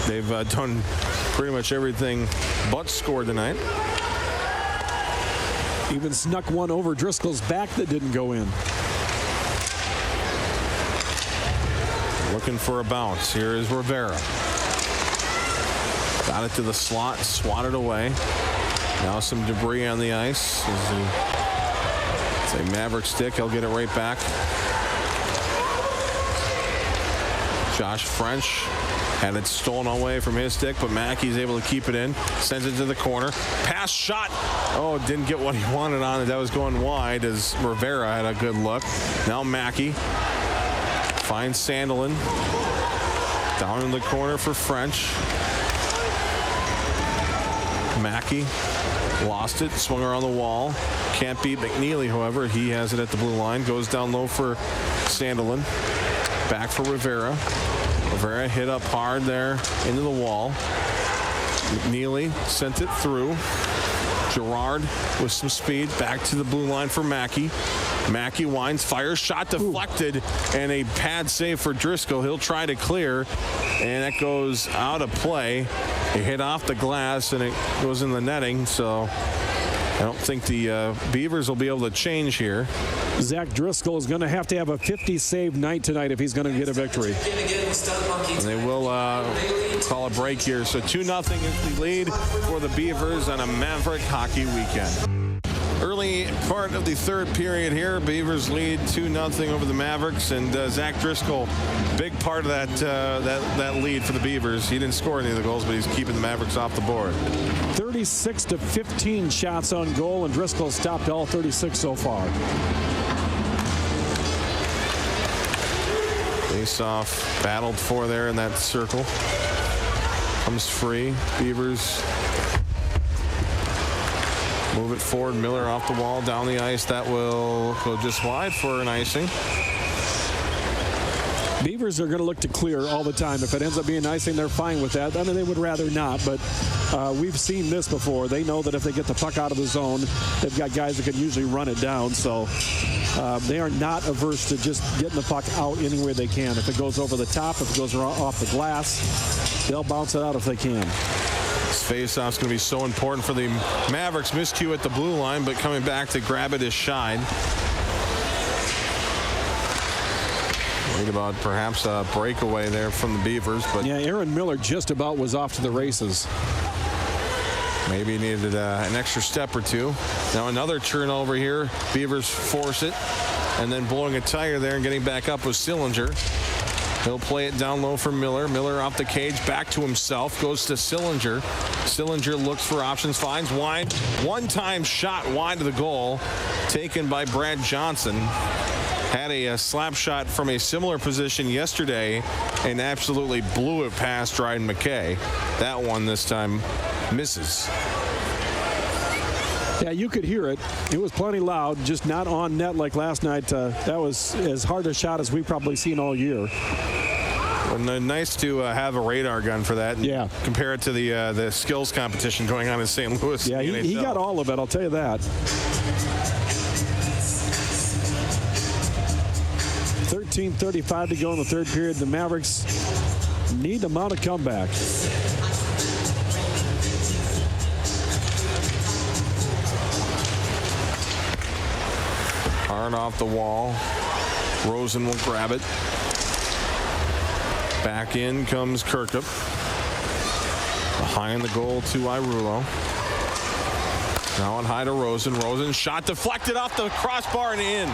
They've done pretty much everything but score tonight. Even snuck one over Driscoll's back that didn't go in. Looking for a bounce. Here is Rivera. Got it to the slot, swatted away. Now some debris on the ice. It's a Maverick stick. He'll get it right back. Josh French had it stolen away from his stick, but Mackey's able to keep it in. Sends it to the corner. Pass shot. Oh, didn't get what he wanted on it. That was going wide as Rivera had a good look. Now Mackey finds Sandelin. Down in the corner for French. Mackey lost it, swung around the wall. Can't beat McNeely, however. He has it at the blue line. Goes down low for Sandelin. Back for Rivera. Rivera hit up hard there into the wall. McNeely sent it through. Gerard with some speed. Back to the blue line for Mackey. Mackey winds, fires, shot deflected, and a pad save for Driscoll. He'll try to clear, and that goes out of play. It hit off the glass, and it goes in the netting, so I don't think the Beavers will be able to change here. Zach Driscoll is going to have a 50-save night tonight if he's going to get a victory. And they will call a break here. So 2-0 is the lead for the Beavers on a Maverick hockey weekend. Early part of the third period here. Beavers lead 2-0 over the Mavericks, and Zach Driscoll, big part of that lead for the Beavers. He didn't score any of the goals, but he's keeping the Mavericks off the board. 36 to 15 shots on goal, and Driscoll stopped all 36 so far. Face-off, battled for there in that circle. Comes free. Beavers move it forward. Miller off the wall, down the ice. That will go just wide for an icing. Beavers are going to look to clear all the time. If it ends up being icing, they're fine with that. I mean, they would rather not, but we've seen this before. They know that if they get the puck out of the zone, they've got guys that can usually run it down. So they are not averse to just getting the puck out any way they can. If it goes over the top, if it goes off the glass, they'll bounce it out if they can. This face-off is going to be so important for the Mavericks. Miscue at the blue line, but coming back to grab it is Scheid. Worried about perhaps a breakaway there from the Beavers, but Yeah, Aaron Miller just about was off to the races. maybe he needed an extra step or two. Now another turnover here. Beavers force it, and then blowing a tire there and getting back up with Sillinger. He'll play it down low for Miller. Miller off the cage, back to himself, goes to Sillinger. Sillinger looks for options, finds wide. One-time shot wide of the goal, taken by Brad Johnson. Had a slap shot from a similar position yesterday and absolutely blew it past Dryden McKay. That one this time misses. Yeah, you could hear it. It was plenty loud, just not on net like last night. That was as hard a shot as we've probably seen all year. And nice to have a radar gun for that. And yeah. Compare it to the skills competition going on in St. Louis. Yeah, he got all of it, I'll tell you that. 13:35 to go in the third period. The Mavericks need to mount a comeback. Hard off the wall. Rosen will grab it. Back in comes Kirkup. Behind the goal to Irulo. Now on high to Rosen. Rosen shot deflected off the crossbar and in.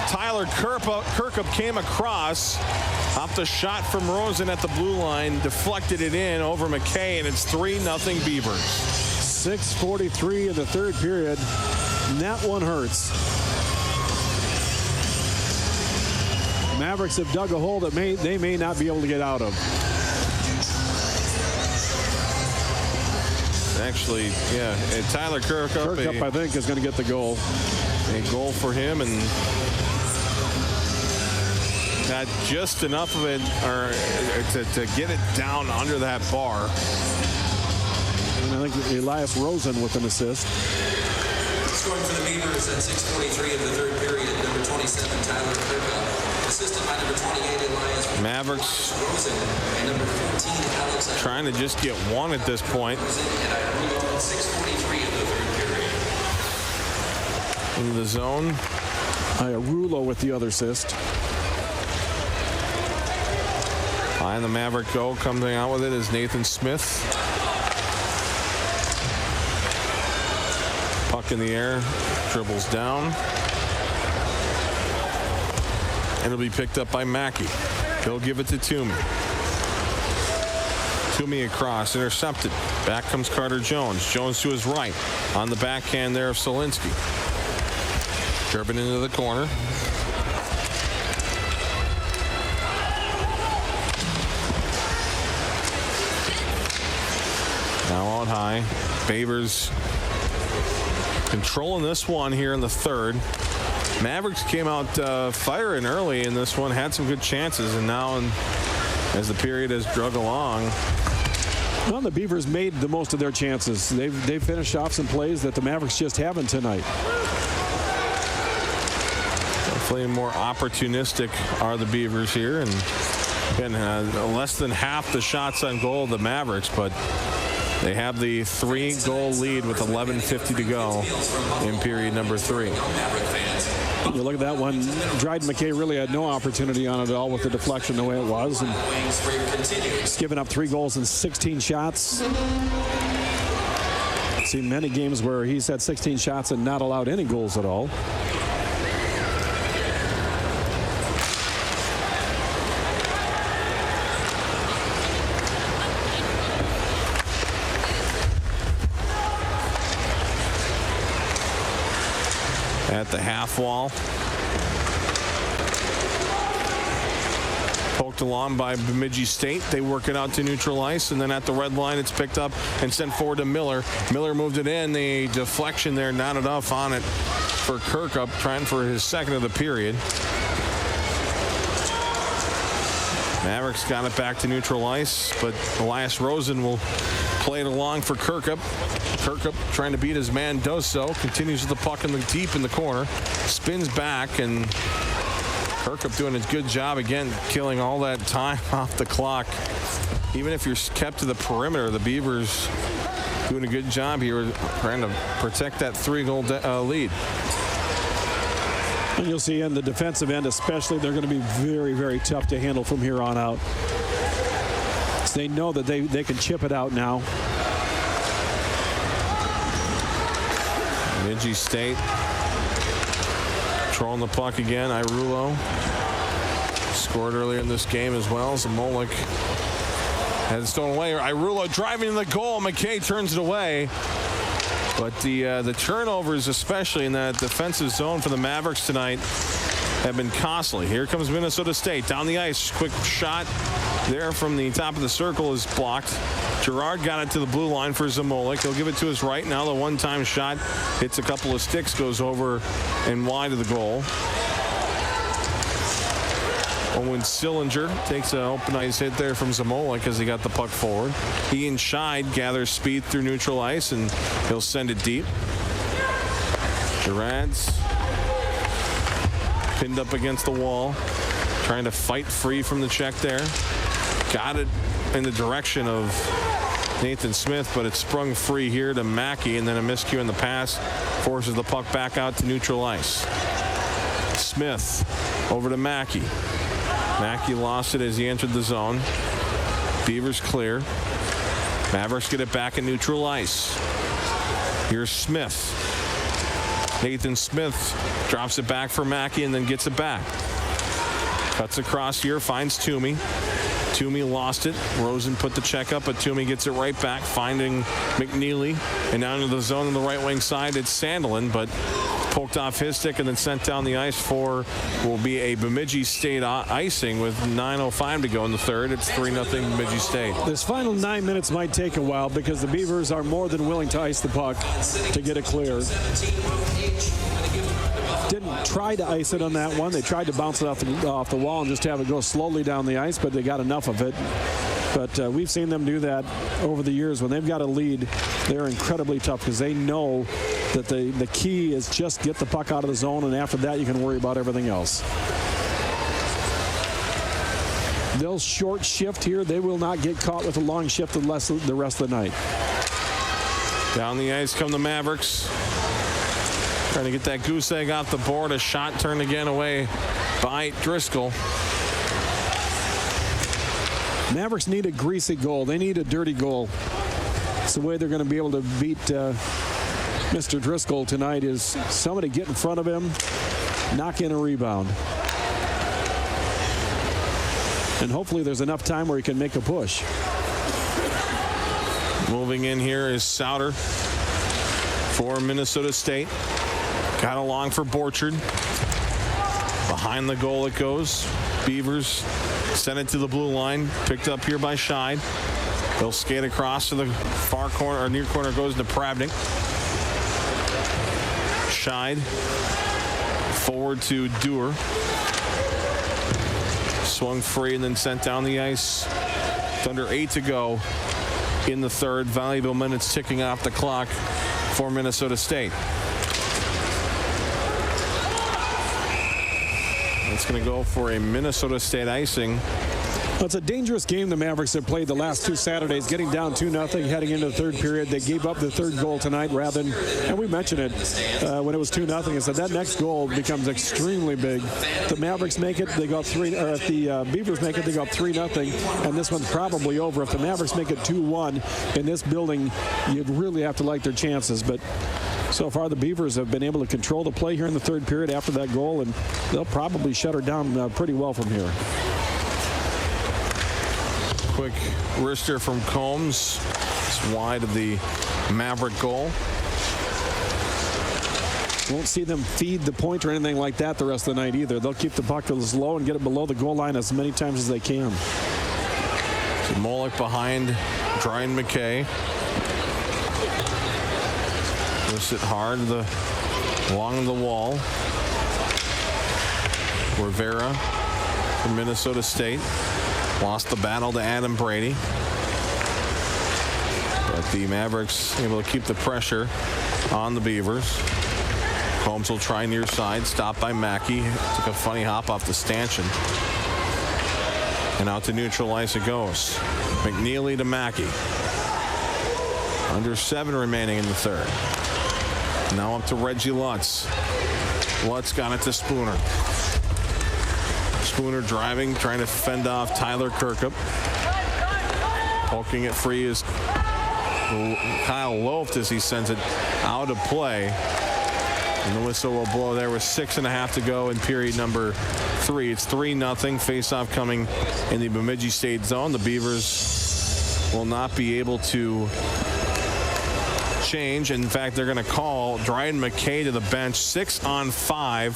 Tyler Kirkup came across off the shot from Rosen at the blue line, deflected it in over McKay, and it's 3-0 Beavers. 6:43 in the third period. And that one hurts. Mavericks have dug a hole that they may not be able to get out of. Actually, yeah, and Tyler Kirkup I think, is going to get the goal. A goal for him, and got just enough of it to get it down under that bar. And I think Elias Rosen with an assist. Scoring for the Beavers at 6:43 of the third period, number 27, Tyler Kirkup. Assisted by number 28, Elias Mavericks Rosen, and number 14, Alex. Trying to just get one at this point. At 6:43 of the third period. Into the zone. Irulo with the other assist. Behind the Maverick goal, coming out with it is Nathan Smith. Puck in the air, dribbles down. And it'll be picked up by Mackey. He'll give it to Toomey. Toomey across, intercepted. Back comes Carter Jones. Jones to his right. On the backhand there of Solinsky. Driven into the corner. Now out high. Beavers controlling this one here in the third. Mavericks came out firing early in this one, had some good chances, and now as the period has drug along. Well, the Beavers made the most of their chances. They've finished off some plays that the Mavericks just haven't tonight. Definitely more opportunistic are the Beavers here, and again, less than half the shots on goal of the Mavericks, but they have the 3-goal lead with 11:50 to go in period number 3. You look at that one. Dryden McKay really had no opportunity on it at all with the deflection the way it was. And he's given up 3 goals in 16 shots. I've seen many games where he's had 16 shots and not allowed any goals at all. At the half wall. Poked along by Bemidji State. They work it out to neutral ice, and then at the red line it's picked up and sent forward to Miller. Miller moved it in. The deflection there, not enough on it for Kirkup, trying for his second of the period. Mavericks got it back to neutral ice, but Elias Rosen will play it along for Kirkup. Kirkup trying to beat his man, does so. Continues with the puck deep in the corner. Spins back, and Kirkup doing a good job again, killing all that time off the clock. Even if you're kept to the perimeter, the Beavers doing a good job here trying to protect that 3-goal lead. And you'll see in the defensive end especially, they're going to be very, very tough to handle from here on out. So they know that they can chip it out now. Bemidji State controlling the puck again. Irulo scored earlier in this game as well. Zamolik had it stolen away. Irulo driving to the goal. McKay turns it away. But the turnovers, especially in that defensive zone for the Mavericks tonight, have been costly. Here comes Minnesota State down the ice. Quick shot there from the top of the circle is blocked. Gerard got it to the blue line for Zamolik. He'll give it to his right. Now the one-time shot hits a couple of sticks, goes over and wide of the goal. Owen Sillinger takes an open ice hit there from Zamolik as he got the puck forward. Ian Scheid gathers speed through neutral ice and he'll send it deep. Gerard's pinned up against the wall, trying to fight free from the check there. Got it in the direction of Nathan Smith, but it sprung free here to Mackey, and then a miscue in the pass forces the puck back out to neutral ice. Smith over to Mackey. Mackey lost it as he entered the zone. Beavers clear. Mavericks get it back in neutral ice. Here's Smith. Nathan Smith drops it back for Mackey and then gets it back. Cuts across here, finds Toomey. Toomey lost it. Rosen put the check up, but Toomey gets it right back, finding McNeely. And down into the zone on the right wing side, it's Sandelin, but poked off his stick and then sent down the ice for will be a Bemidji State icing with 9:05 to go in the third. It's 3-0 Bemidji State. This final 9 minutes might take a while because the Beavers are more than willing to ice the puck to get it clear. Didn't try to ice it on that one. They tried to bounce it off the wall and just have it go slowly down the ice, but they got enough of it. But we've seen them do that over the years. When they've got a lead, they're incredibly tough because they know that the key is just get the puck out of the zone, and after that you can worry about everything else. They'll short shift here. They will not get caught with a long shift unless the rest of the night. Down the ice come the Mavericks. Trying to get that goose egg off the board. A shot turned again away by Driscoll. Mavericks need a greasy goal. They need a dirty goal. It's the way they're going to be able to beat Mr. Driscoll tonight is somebody get in front of him, knock in a rebound. And hopefully there's enough time where he can make a push. Moving in here is Souter for Minnesota State. Got along for Borchard. Behind the goal it goes. Beavers sent it to the blue line. Picked up here by Scheid. They'll skate across to the far corner, or near corner goes to Pravnik. Scheid forward to Dewar. Swung free and then sent down the ice. It's under 8 to go in the third. Valuable minutes ticking off the clock for Minnesota State. It's going to go for a Minnesota State icing. Well, it's a dangerous game the Mavericks have played the last 2 Saturdays, getting down 2-0 heading into the third period. They gave up the third goal tonight rather than, and we mentioned it when it was 2-0, and said that next goal becomes extremely big. The Mavericks make it, they go up 3, or if the Beavers make it, they go up 3-0, and this one's probably over. If the Mavericks make it 2-1 in this building, you'd really have to like their chances, but so far the Beavers have been able to control the play here in the third period after that goal, and they'll probably shut her down pretty well from here. Quick wrister from Combs. It's wide of the Maverick goal. Won't see them feed the point or anything like that the rest of the night either. They'll keep the puck low and get it below the goal line as many times as they can. So Molick behind Brian McKay. Push it hard along the wall. Rivera from Minnesota State. Lost the battle to Adam Brady. But the Mavericks able to keep the pressure on the Beavers. Combs will try near side. Stopped by Mackey. Took a funny hop off the stanchion. And out to neutral ice it goes. McNeely to Mackey. Under 7 remaining in the third. Now up to Reggie Lutz. Lutz got it to Spooner. Spooner driving, trying to fend off Tyler Kirkup. Poking it free is Kyle Loft as he sends it out of play. And the whistle will blow there with 6.5 to go in period number 3. It's 3-0. Face-off coming in the Bemidji State zone. The Beavers will not be able to change. In fact, they're going to call Dryden McKay to the bench. 6 on 5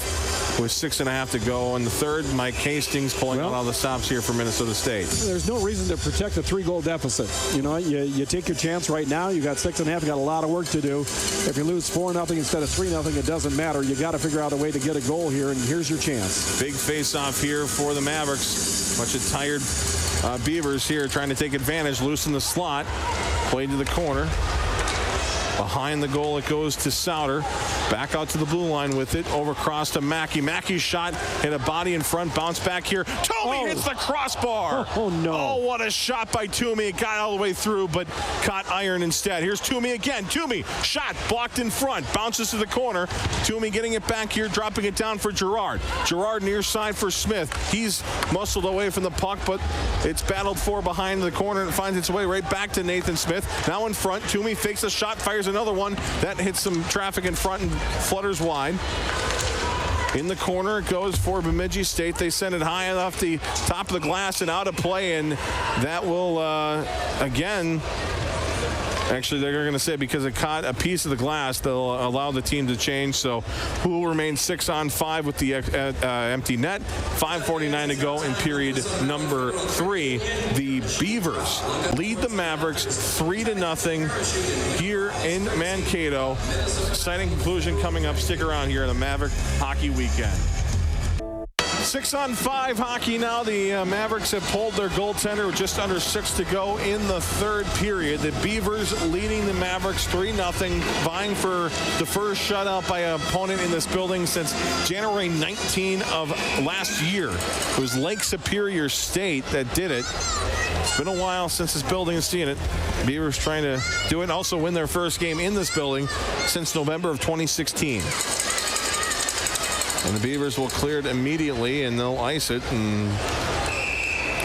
with 6.5 to go. In the third, Mike Hastings pulling out all the stops here for Minnesota State. There's no reason to protect a 3-goal deficit. You know, you take your chance right now. You got 6.5. You got a lot of work to do. If you lose 4-0 instead of 3-0, it doesn't matter. You got to figure out a way to get a goal here, and here's your chance. Big face-off here for the Mavericks. Bunch of tired Beavers here trying to take advantage. Loose in the slot. Played to the corner. Behind the goal, it goes to Souter. Back out to the blue line with it. Over cross to Mackey. Mackey's shot hit a body in front. Bounce back here. Toomey hits the crossbar. Oh, no. Oh, what a shot by Toomey. It got all the way through, but caught iron instead. Here's Toomey again. Toomey, shot blocked in front. Bounces to the corner. Toomey getting it back here, dropping it down for Gerard. Gerard near side for Smith. He's muscled away from the puck, but it's battled for behind the corner and finds its way right back to Nathan Smith. Now in front. Toomey fakes a shot, fires another one. That hits some traffic in front and flutters wide. In the corner it goes for Bemidji State. They send it high off the top of the glass and out of play, and that will again, actually they're going to say because it caught a piece of the glass, they'll allow the team to change. So who will remain 6 on 5 with the empty net. 5:49 to go in period number 3. The Beavers lead the Mavericks 3-0 here in Mankato. Exciting conclusion coming up. Stick around here in the Maverick Hockey Weekend. 6 on 5 hockey now. The Mavericks have pulled their goaltender with just under 6 to go in the third period. The Beavers leading the Mavericks 3-0, vying for the first shutout by an opponent in this building since January 19 of last year. It was Lake Superior State that did it. It's been a while since this building has seen it. Beavers trying to do it and also win their first game in this building since November of 2016. And the Beavers will clear it immediately, and they'll ice it. And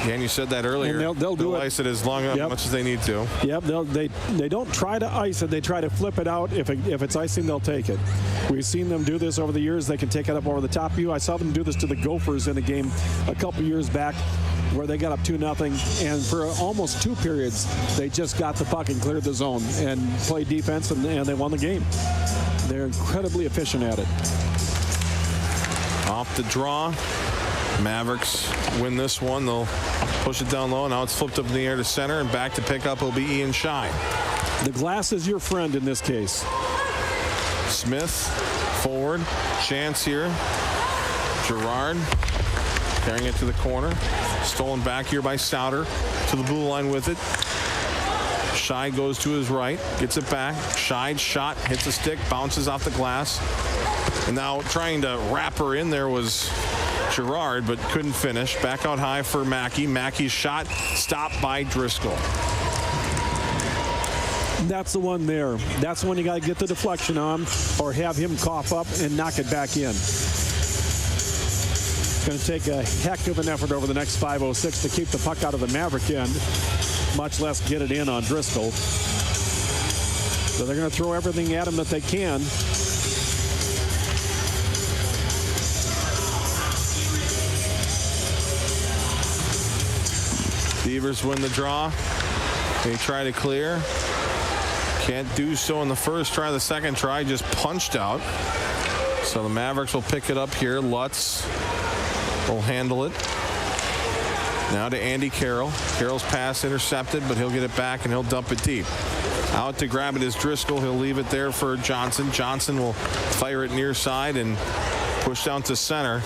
again, you said that earlier. And they'll ice it as long as much as they need to. Yep. They don't try to ice it. They try to flip it out. If it's icing, they'll take it. We've seen them do this over the years. They can take it up over the top of you. I saw them do this to the Gophers in a game a couple years back, where they got up 2-0, and for almost 2 periods, they just got the puck and cleared the zone and played defense, and they won the game. They're incredibly efficient at it. Off the draw, Mavericks win this one. They'll push it down low. Now it's flipped up in the air to center, and back to pick up will be Ian Shine. The glass is your friend in this case. Smith forward, chance here. Gerard carrying it to the corner. Stolen back here by Souter to the blue line with it. Scheid goes to his right, gets it back. Scheid's shot hits a stick, bounces off the glass. And now trying to wrap her in there was Gerard, but couldn't finish. Back out high for Mackey. Mackey's shot stopped by Driscoll. That's the one there. That's the one you got to get the deflection on or have him cough up and knock it back in. It's going to take a heck of an effort over the next 5:06 to keep the puck out of the Maverick end, much less get it in on Driscoll. So they're going to throw everything at him that they can. Beavers win the draw. They try to clear. Can't do so in the first try. The second try just punched out. So the Mavericks will pick it up here. Lutz will handle it. Now to Andy Carroll. Carroll's pass intercepted, but he'll get it back and he'll dump it deep. Out to grab it is Driscoll. He'll leave it there for Johnson. Johnson will fire it near side and push down to center.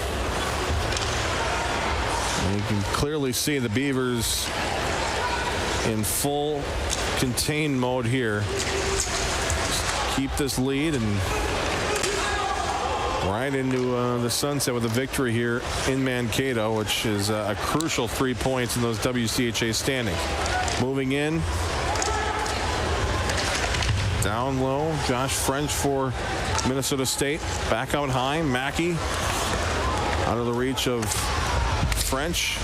And you can clearly see the Beavers in full contained mode here. Keep this lead and right into the sunset with a victory here in Mankato, which is a crucial 3 points in those WCHA standings. Moving in, Down low, Josh French for Minnesota State. Back out high, Mackey out of the reach of French.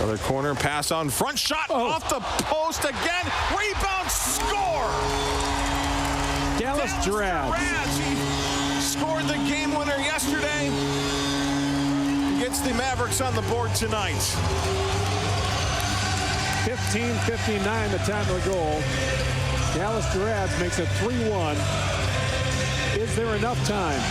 Other corner, pass on front, shot off the post again. Rebound, score! Dallas Girards. He scored the game winner yesterday. Gets the Mavericks on the board tonight. 15:59 the time of the goal. Dallas Girards makes it 3-1. Is there enough time?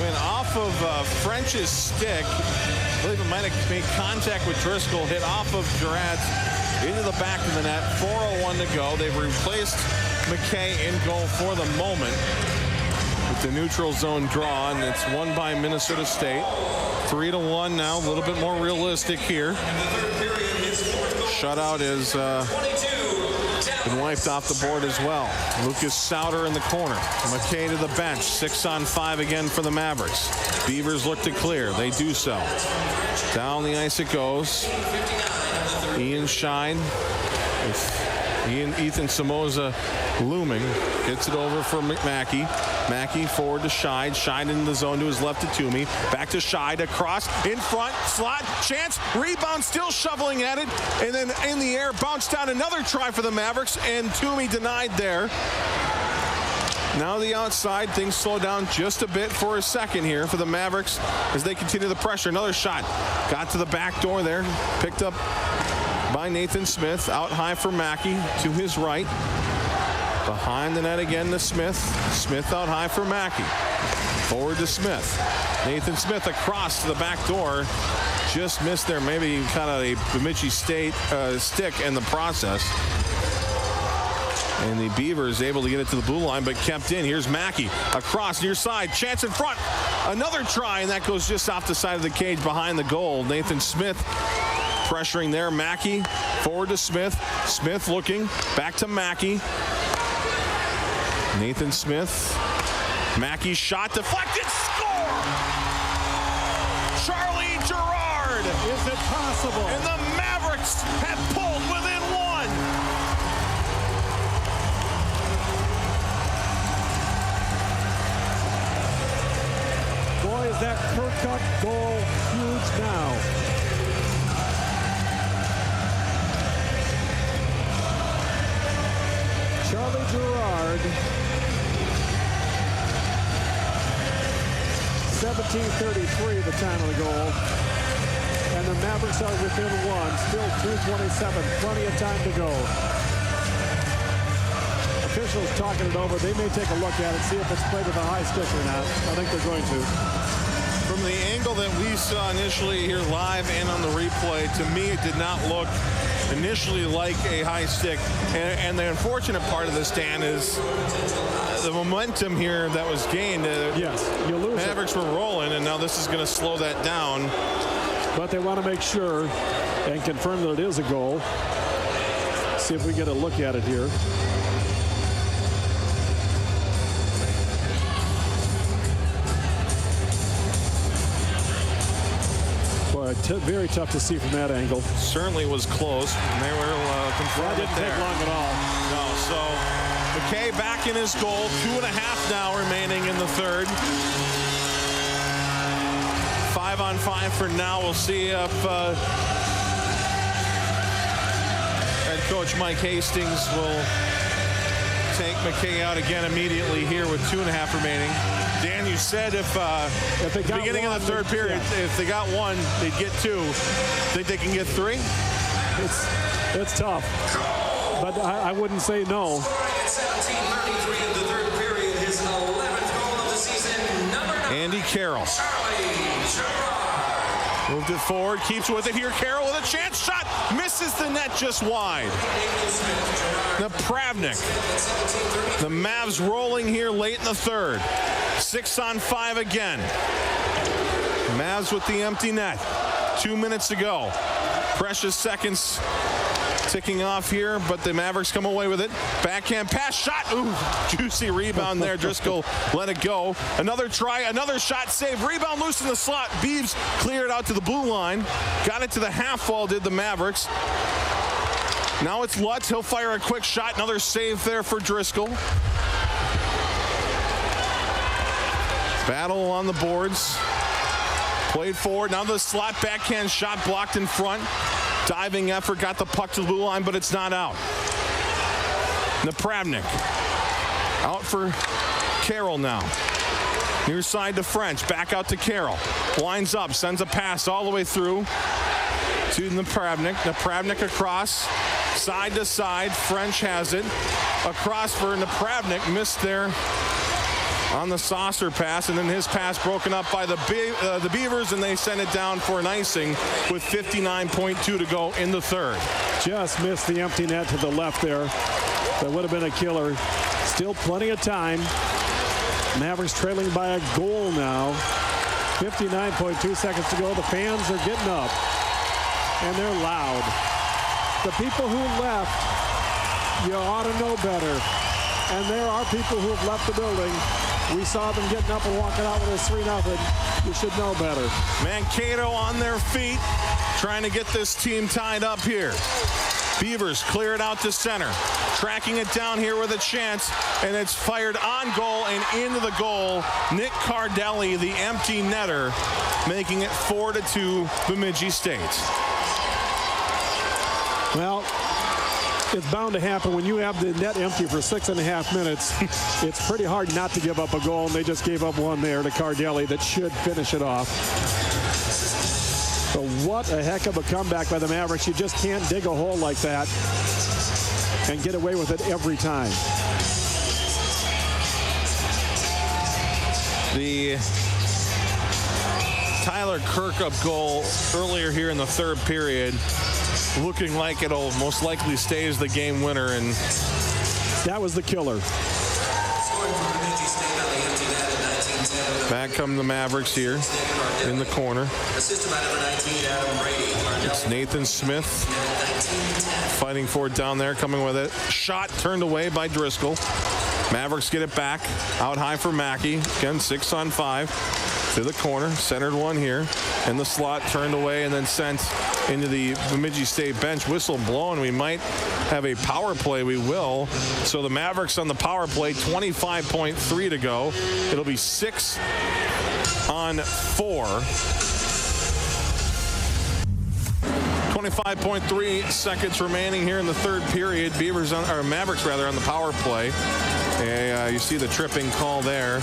Went off of French's stick. I believe it might have made contact with Driscoll. Hit off of Girards into the back of the net. 4:01 to go. They've replaced McKay in goal for the moment with the neutral zone draw, and it's won by Minnesota State. 3-1 now. A little bit more realistic here. Shutout is been wiped off the board as well. Lucas Sauter in the corner. McKay to the bench. 6-on-5 again for the Mavericks. Beavers look to clear. They do so. Down the ice it goes. Ian Shine with Ethan Somoza looming. Gets it over for Mackey. Mackey forward to Scheid. Scheid in the zone to his left to Toomey. Back to Scheid. Across. In front. Slot. Chance. Rebound. Still shoveling at it. And then in the air. Bounced down. Another try for the Mavericks. And Toomey denied there. Now the outside. Things slow down just a bit for a second here for the Mavericks as they continue the pressure. Another shot. Got to the back door there. Picked up by Nathan Smith. Out high for Mackey to his right. Behind the net again to Smith. Smith out high for Mackey. Forward to Smith. Nathan Smith across to the back door. Just missed there. Maybe kind of a Bemidji State stick in the process. And the Beavers able to get it to the blue line, but kept in. Here's Mackey across near side. Chance in front. Another try, and that goes just off the side of the cage behind the goal. Nathan Smith pressuring there. Mackey forward to Smith. Smith looking back to Mackey. Nathan Smith. Mackey's shot deflected. Score! Charlie Girard. Is it possible? And the Mavericks have pulled within one. Boy, is that Kirkuk goal huge now. Charlie Girard. 17:33 the time of the goal. And the Mavericks are within one. Still 2:27. Plenty of time to go. Officials talking it over. They may take a look at it, see if it's played with a high stick or not. I think they're going to. From the angle that we saw initially here live and on the replay, to me it did not look initially like a high stick. And the unfortunate part of this, Dan, is the momentum here that was gained. Yes, you lose it. Mavericks were rolling, and now this is going to slow that down. But they want to make sure and confirm that it is a goal. See if we get a look at it here. Boy, very tough to see from that angle. Certainly was close. And they were confirmed That didn't take long at all. No, so McKay back in his goal. 2.5 now remaining in the third. 5-on-5 for now. We'll see if head coach Mike Hastings will take McKay out again immediately here with 2.5 remaining. Dan, you said if they got beginning one, of the third period, if they got one, they'd get two. Think they can get three? It's tough, but I wouldn't say no. At 17:33 of the third period, his 11th goal of the season, number 9. Andy Carroll. Moved it forward, keeps with it here. Carroll with a chance shot, misses the net just wide. Napravnik. The Mavs rolling here late in the third. 6-on-5 again. Mavs with the empty net. 2 minutes to go. Precious seconds ticking off here, but the Mavericks come away with it. Backhand pass, shot. Ooh, juicy rebound there. Driscoll let it go. Another try, another shot, save. Rebound loose in the slot. Beeves cleared out to the blue line. Got it to the half wall, did the Mavericks. Now it's Lutz. He'll fire a quick shot. Another save there for Driscoll. Battle on the boards. Played forward. Now the slot backhand shot blocked in front. Diving effort. Got the puck to the blue line, but it's not out. Napravnik. Out for Carroll now. Near side to French. Back out to Carroll. Winds up. Sends a pass all the way through to Napravnik. Napravnik across. Side to side. French has it. Across for Napravnik. Missed there on the saucer pass, and then his pass broken up by the Beavers, and they send it down for an icing with 59.2 to go in the third. Just missed the empty net to the left there. That would have been a killer. Still plenty of time. Mavericks trailing by a goal now. 59.2 seconds to go. The fans are getting up, and they're loud. The people who left, you ought to know better. And there are people who have left the building. We saw them getting up and walking out with a 3-0. You should know better. Mankato on their feet, trying to get this team tied up here. Beavers clear it out to center. Tracking it down here with a chance, and it's fired on goal and into the goal. Nick Cardelli, the empty netter, making it 4-2 Bemidji State. Well, it's bound to happen when you have the net empty for 6.5 minutes. It's pretty hard not to give up a goal, and they just gave up one there to Cardelli that should finish it off. So what a heck of a comeback by the Mavericks. You just can't dig a hole like that and get away with it every time. The Tyler Kirkup goal earlier here in the third period, looking like it'll most likely stay as the game winner, and that was the killer. Back come the Mavericks here in the corner. It's Nathan Smith fighting for it down there, coming with it. Shot turned away by Driscoll. Mavericks get it back. Out high for Mackey. Again, 6-on-5. To the corner. Centered one here. And the slot turned away and then sent into the Bemidji State bench. Whistle blown. We might have a power play. We will. So the Mavericks on the power play, 25.3 to go. It'll be 6-on-4. 25.3 seconds remaining here in the third period. Mavericks on the power play. You see the tripping call there.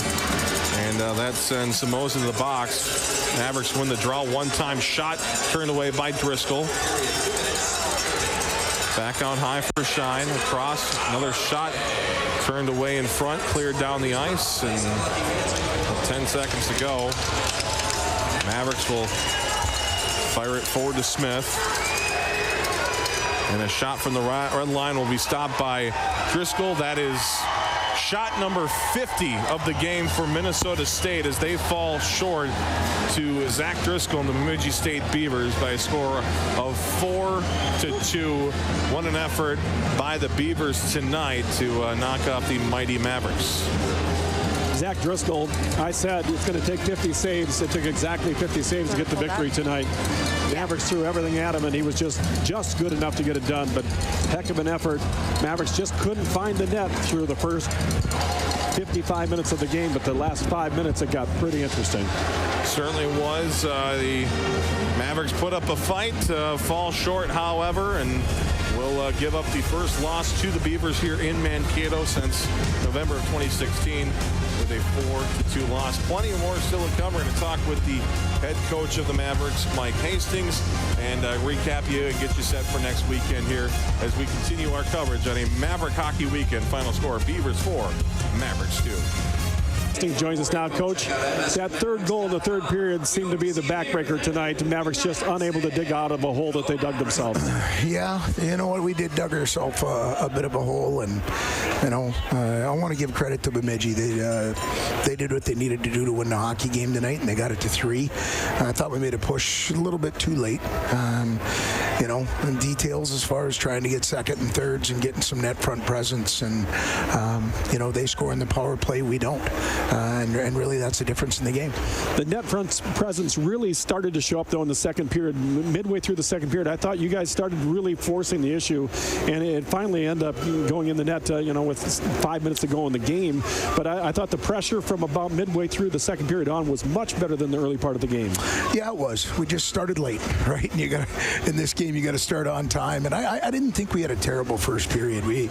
And that sends Samoza into the box. Mavericks win the draw. One-time shot turned away by Driscoll. Back out high for Shine. Across. Another shot turned away in front. Cleared down the ice. And 10 seconds to go. Mavericks will fire it forward to Smith. And a shot from the red line will be stopped by Driscoll. That is shot number 50 of the game for Minnesota State as they fall short to Zach Driscoll and the Bemidji State Beavers by a score of 4-2. What an effort by the Beavers tonight to knock off the mighty Mavericks. Zach Driscoll, I said it's going to take 50 saves. It took exactly 50 saves to get the victory tonight. Mavericks threw everything at him, and he was just good enough to get it done. But heck of an effort. Mavericks just couldn't find the net through the first 55 minutes of the game, but the last 5 minutes it got pretty interesting. Certainly was. The Mavericks put up a fight, fall short, however, and will give up the first loss to the Beavers here in Mankato since November of 2016 with a 4-2 loss. Plenty more still to come. We're going to talk with the head coach of the Mavericks, Mike Hastings, and recap you and get you set for next weekend here as we continue our coverage on a Maverick hockey weekend. Final score, Beavers 4, Mavericks 2. Joins us now, Coach. That third goal in the third period seemed to be the backbreaker tonight. Mavericks just unable to dig out of a hole that they dug themselves. Yeah, you know what, we did dug ourselves a bit of a hole, and you know, I want to give credit to Bemidji. They did what they needed to do to win the hockey game tonight, and they got it to 3. I thought we made a push a little bit too late. and details as far as trying to get second and thirds and getting some net front presence. And, they score in the power play. We don't. And really that's the difference in the game. The net front presence really started to show up, though, in the second period. Midway through the second period, I thought you guys started really forcing the issue, and it finally ended up going in the net, with 5 minutes to go in the game. But I thought the pressure from about midway through the second period on was much better than the early part of the game. Yeah, it was. We just started late, right? And in this game, you got to start on time. And I didn't think we had a terrible first period. We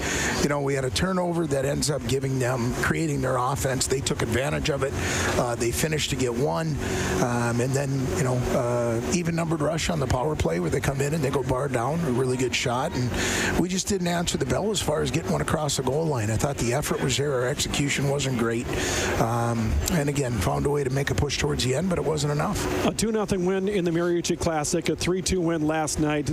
had a turnover that ends up creating their offense. They took advantage of it. They finished to get one. And then, even numbered rush on the power play where they come in and they go bar down, a really good shot. And we just didn't answer the bell as far as getting one across the goal line. I thought the effort was there. Our execution wasn't great. And again, found a way to make a push towards the end, but it wasn't enough. A 2-0 win in the MAVRIK Classic, a 3-2 win last night.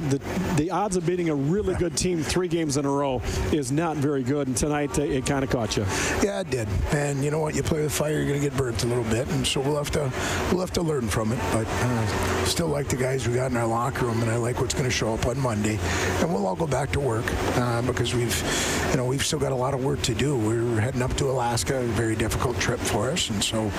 The odds of beating a really good team 3 games in a row is not very good, and tonight it kind of caught you. Yeah, it did. And you know what? You play with fire, you're going to get burnt a little bit, and so we'll have to learn from it. But still like the guys we got in our locker room, and I like what's going to show up on Monday. And we'll all go back to work because we've still got a lot of work to do. We're heading up to Alaska, a very difficult trip for us, and so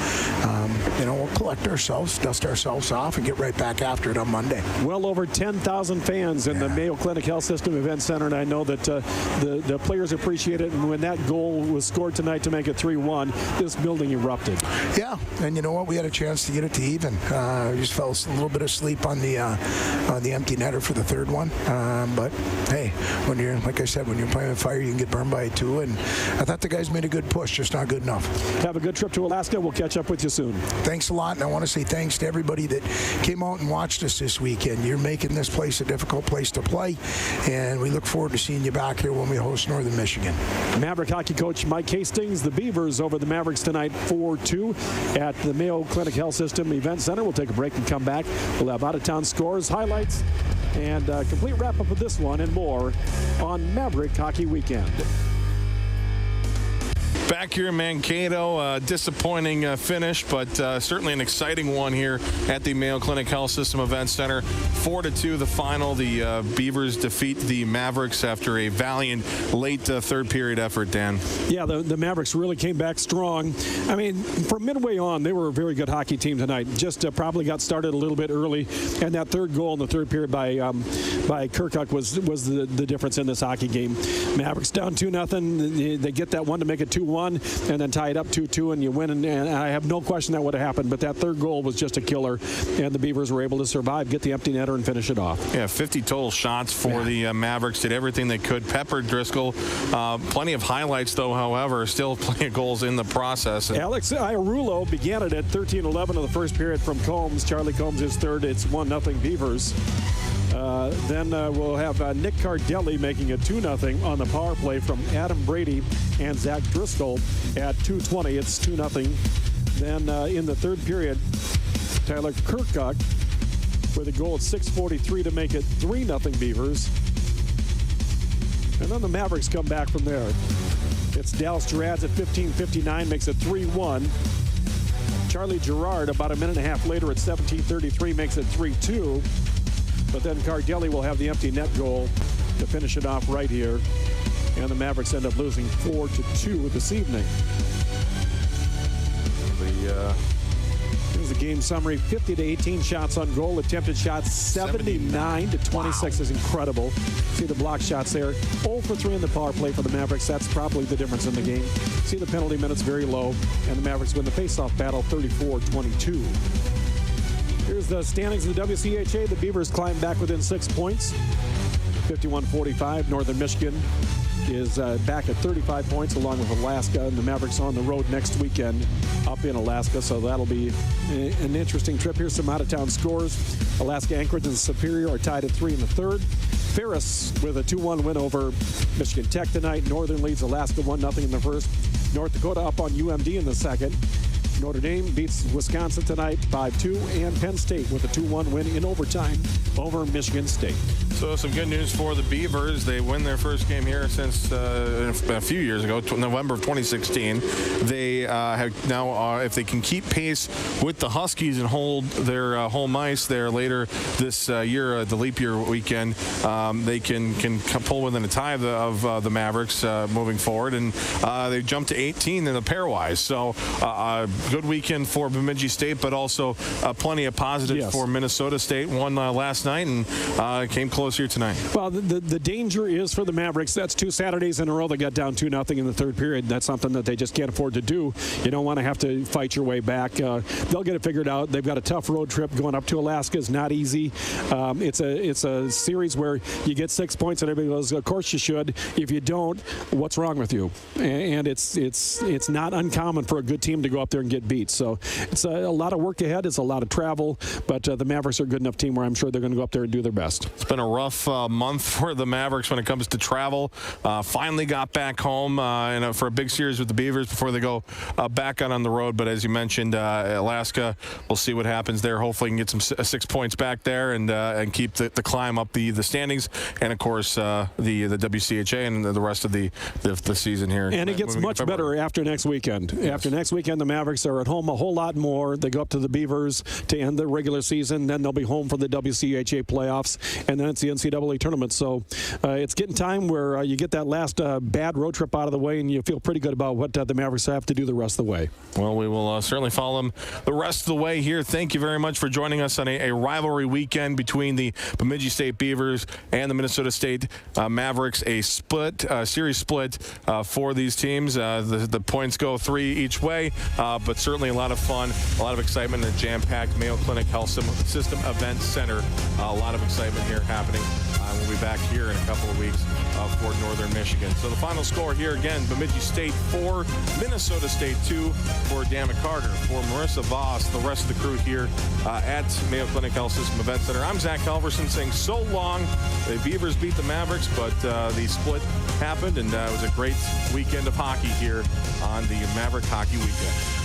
we'll collect ourselves, dust ourselves off, and get right back after it on Monday. Well over 10,000 fans in the Mayo Clinic Health System Event Center, and I know that the players appreciate it. And when that goal was scored tonight to make it 3-1, this building erupted. Yeah, and you know what? We had a chance to get it to even. We just fell a little bit asleep on the empty netter for the third one. But hey, when you're playing with fire, you can get burned by it too. And I thought the guys made a good push, just not good enough. Have a good trip to Alaska. We'll catch up with you soon. Thanks a lot, and I want to say thanks to everybody that came out and watched us this weekend. You're making this place a difficult place to play, and we look forward to seeing you back here when we host Northern Michigan. Maverick hockey coach Mike Hastings, the Beavers over the Mavericks tonight 4-2 at the Mayo Clinic Health System Event Center. We'll take a break and come back. We'll have out-of-town scores, highlights, and a complete wrap-up of this one and more on MAVRIK Hockey Weekend. Back here in Mankato, disappointing finish, but certainly an exciting one here at the Mayo Clinic Health System Event Center. 4-2 the final. The Beavers defeat the Mavericks after a valiant late third period effort, Dan. Yeah, the Mavericks really came back strong. I mean, from midway on, they were a very good hockey team tonight. Just probably got started a little bit early, and that third goal in the third period by Kirkuk was the difference in this hockey game. Mavericks down 2-0. They get that one to make it 2-1. And then tie it up 2-2, and you win. And I have no question that would have happened. But that third goal was just a killer, and the Beavers were able to survive, get the empty netter, and finish it off. Yeah, 50 total shots for the Mavericks. Did everything they could. Peppered Driscoll. Plenty of highlights, though, however. Still plenty of goals in the process. Alex Iarulo began it at 13-11 of the first period from Combs. Charlie Combs is third. It's 1-0 Beavers. Then we'll have Nick Cardelli making it 2-0 on the power play from Adam Brady and Zach Driscoll at 2:20. It's 2-0. Then in the third period, Tyler Kirkuk with a goal at 6:43 to make it 3-0 Beavers. And then the Mavericks come back from there. It's Dallas Gerads at 15:59 makes it 3-1. Charlie Gerard about a minute and a half later at 17:33 makes it 3-2. But then Cardelli will have the empty net goal to finish it off right here. And the Mavericks end up losing 4-2 this evening. Here's the game summary. 50-18 shots on goal. Attempted shots 79-26 is incredible. See the block shots there. 0 for 3 in the power play for the Mavericks. That's probably the difference in the game. See the penalty minutes very low. And the Mavericks win the faceoff battle 34-22. Here's the standings in the WCHA. The Beavers climb back within 6 points. 51-45. Northern Michigan is back at 35 points along with Alaska, and the Mavericks on the road next weekend up in Alaska, so that'll be an interesting trip. Here's some out-of-town scores. Alaska, Anchorage, and Superior are tied at 3 in the third. Ferris with a 2-1 win over Michigan Tech tonight. Northern leads Alaska 1-0 in the first. North Dakota up on UMD in the second. Notre Dame beats Wisconsin tonight 5-2, and Penn State with a 2-1 win in overtime over Michigan State. So some good news for the Beavers. They win their first game here since a few years ago, November of 2016. They have now, if they can keep pace with the Huskies and hold their home ice there later this year, the leap year weekend, they can pull within a tie of the Mavericks moving forward, and they jumped to 18 in the pairwise. So a good weekend for Bemidji State, but also plenty of positives for Minnesota State. Won last night and came close here tonight. Well, the danger is for the Mavericks. That's 2 Saturdays in a row they got down 2-0 in the third period. That's something that they just can't afford to do. You don't want to have to fight your way back. They'll get it figured out. They've got a tough road trip. Going up to Alaska is not easy. It's a series where you get 6 points and everybody goes, of course you should. If you don't, what's wrong with you? And it's not uncommon for a good team to go up there and get beat. So it's a lot of work ahead. It's a lot of travel, but the Mavericks are a good enough team where I'm sure they're going to go up there and do their best. It's been a rough month for the Mavericks when it comes to travel. Finally got back home for a big series with the Beavers before they go back out on the road. But as you mentioned, Alaska, we'll see what happens there. Hopefully, can get some 6 points back there and keep the climb up the standings, and of course the WCHA and the rest of the season here. And it gets much better after next weekend. Yes. After next weekend, the Mavericks are at home a whole lot more. They go up to the Beavers to end the regular season. Then they'll be home for the WCHA playoffs, and then it's the NCAA tournament. So it's getting time where you get that last bad road trip out of the way, and you feel pretty good about what the Mavericks have to do the rest of the way. Well, we will certainly follow them the rest of the way here. Thank you very much for joining us on a rivalry weekend between the Bemidji State Beavers and the Minnesota State Mavericks. A series split for these teams. The points go 3 each way, but certainly a lot of fun, a lot of excitement in the jam-packed Mayo Clinic Health System Event Center. A lot of excitement here happening. We'll be back here in a couple of weeks for Northern Michigan. So the final score here again, Bemidji State 4, Minnesota State 2 for Dammit Carter. For Marissa Voss, the rest of the crew here at Mayo Clinic Health System Event Center. I'm Zach Halverson saying so long. The Beavers beat the Mavericks, but the split happened, and it was a great weekend of hockey here on the Maverick Hockey Weekend.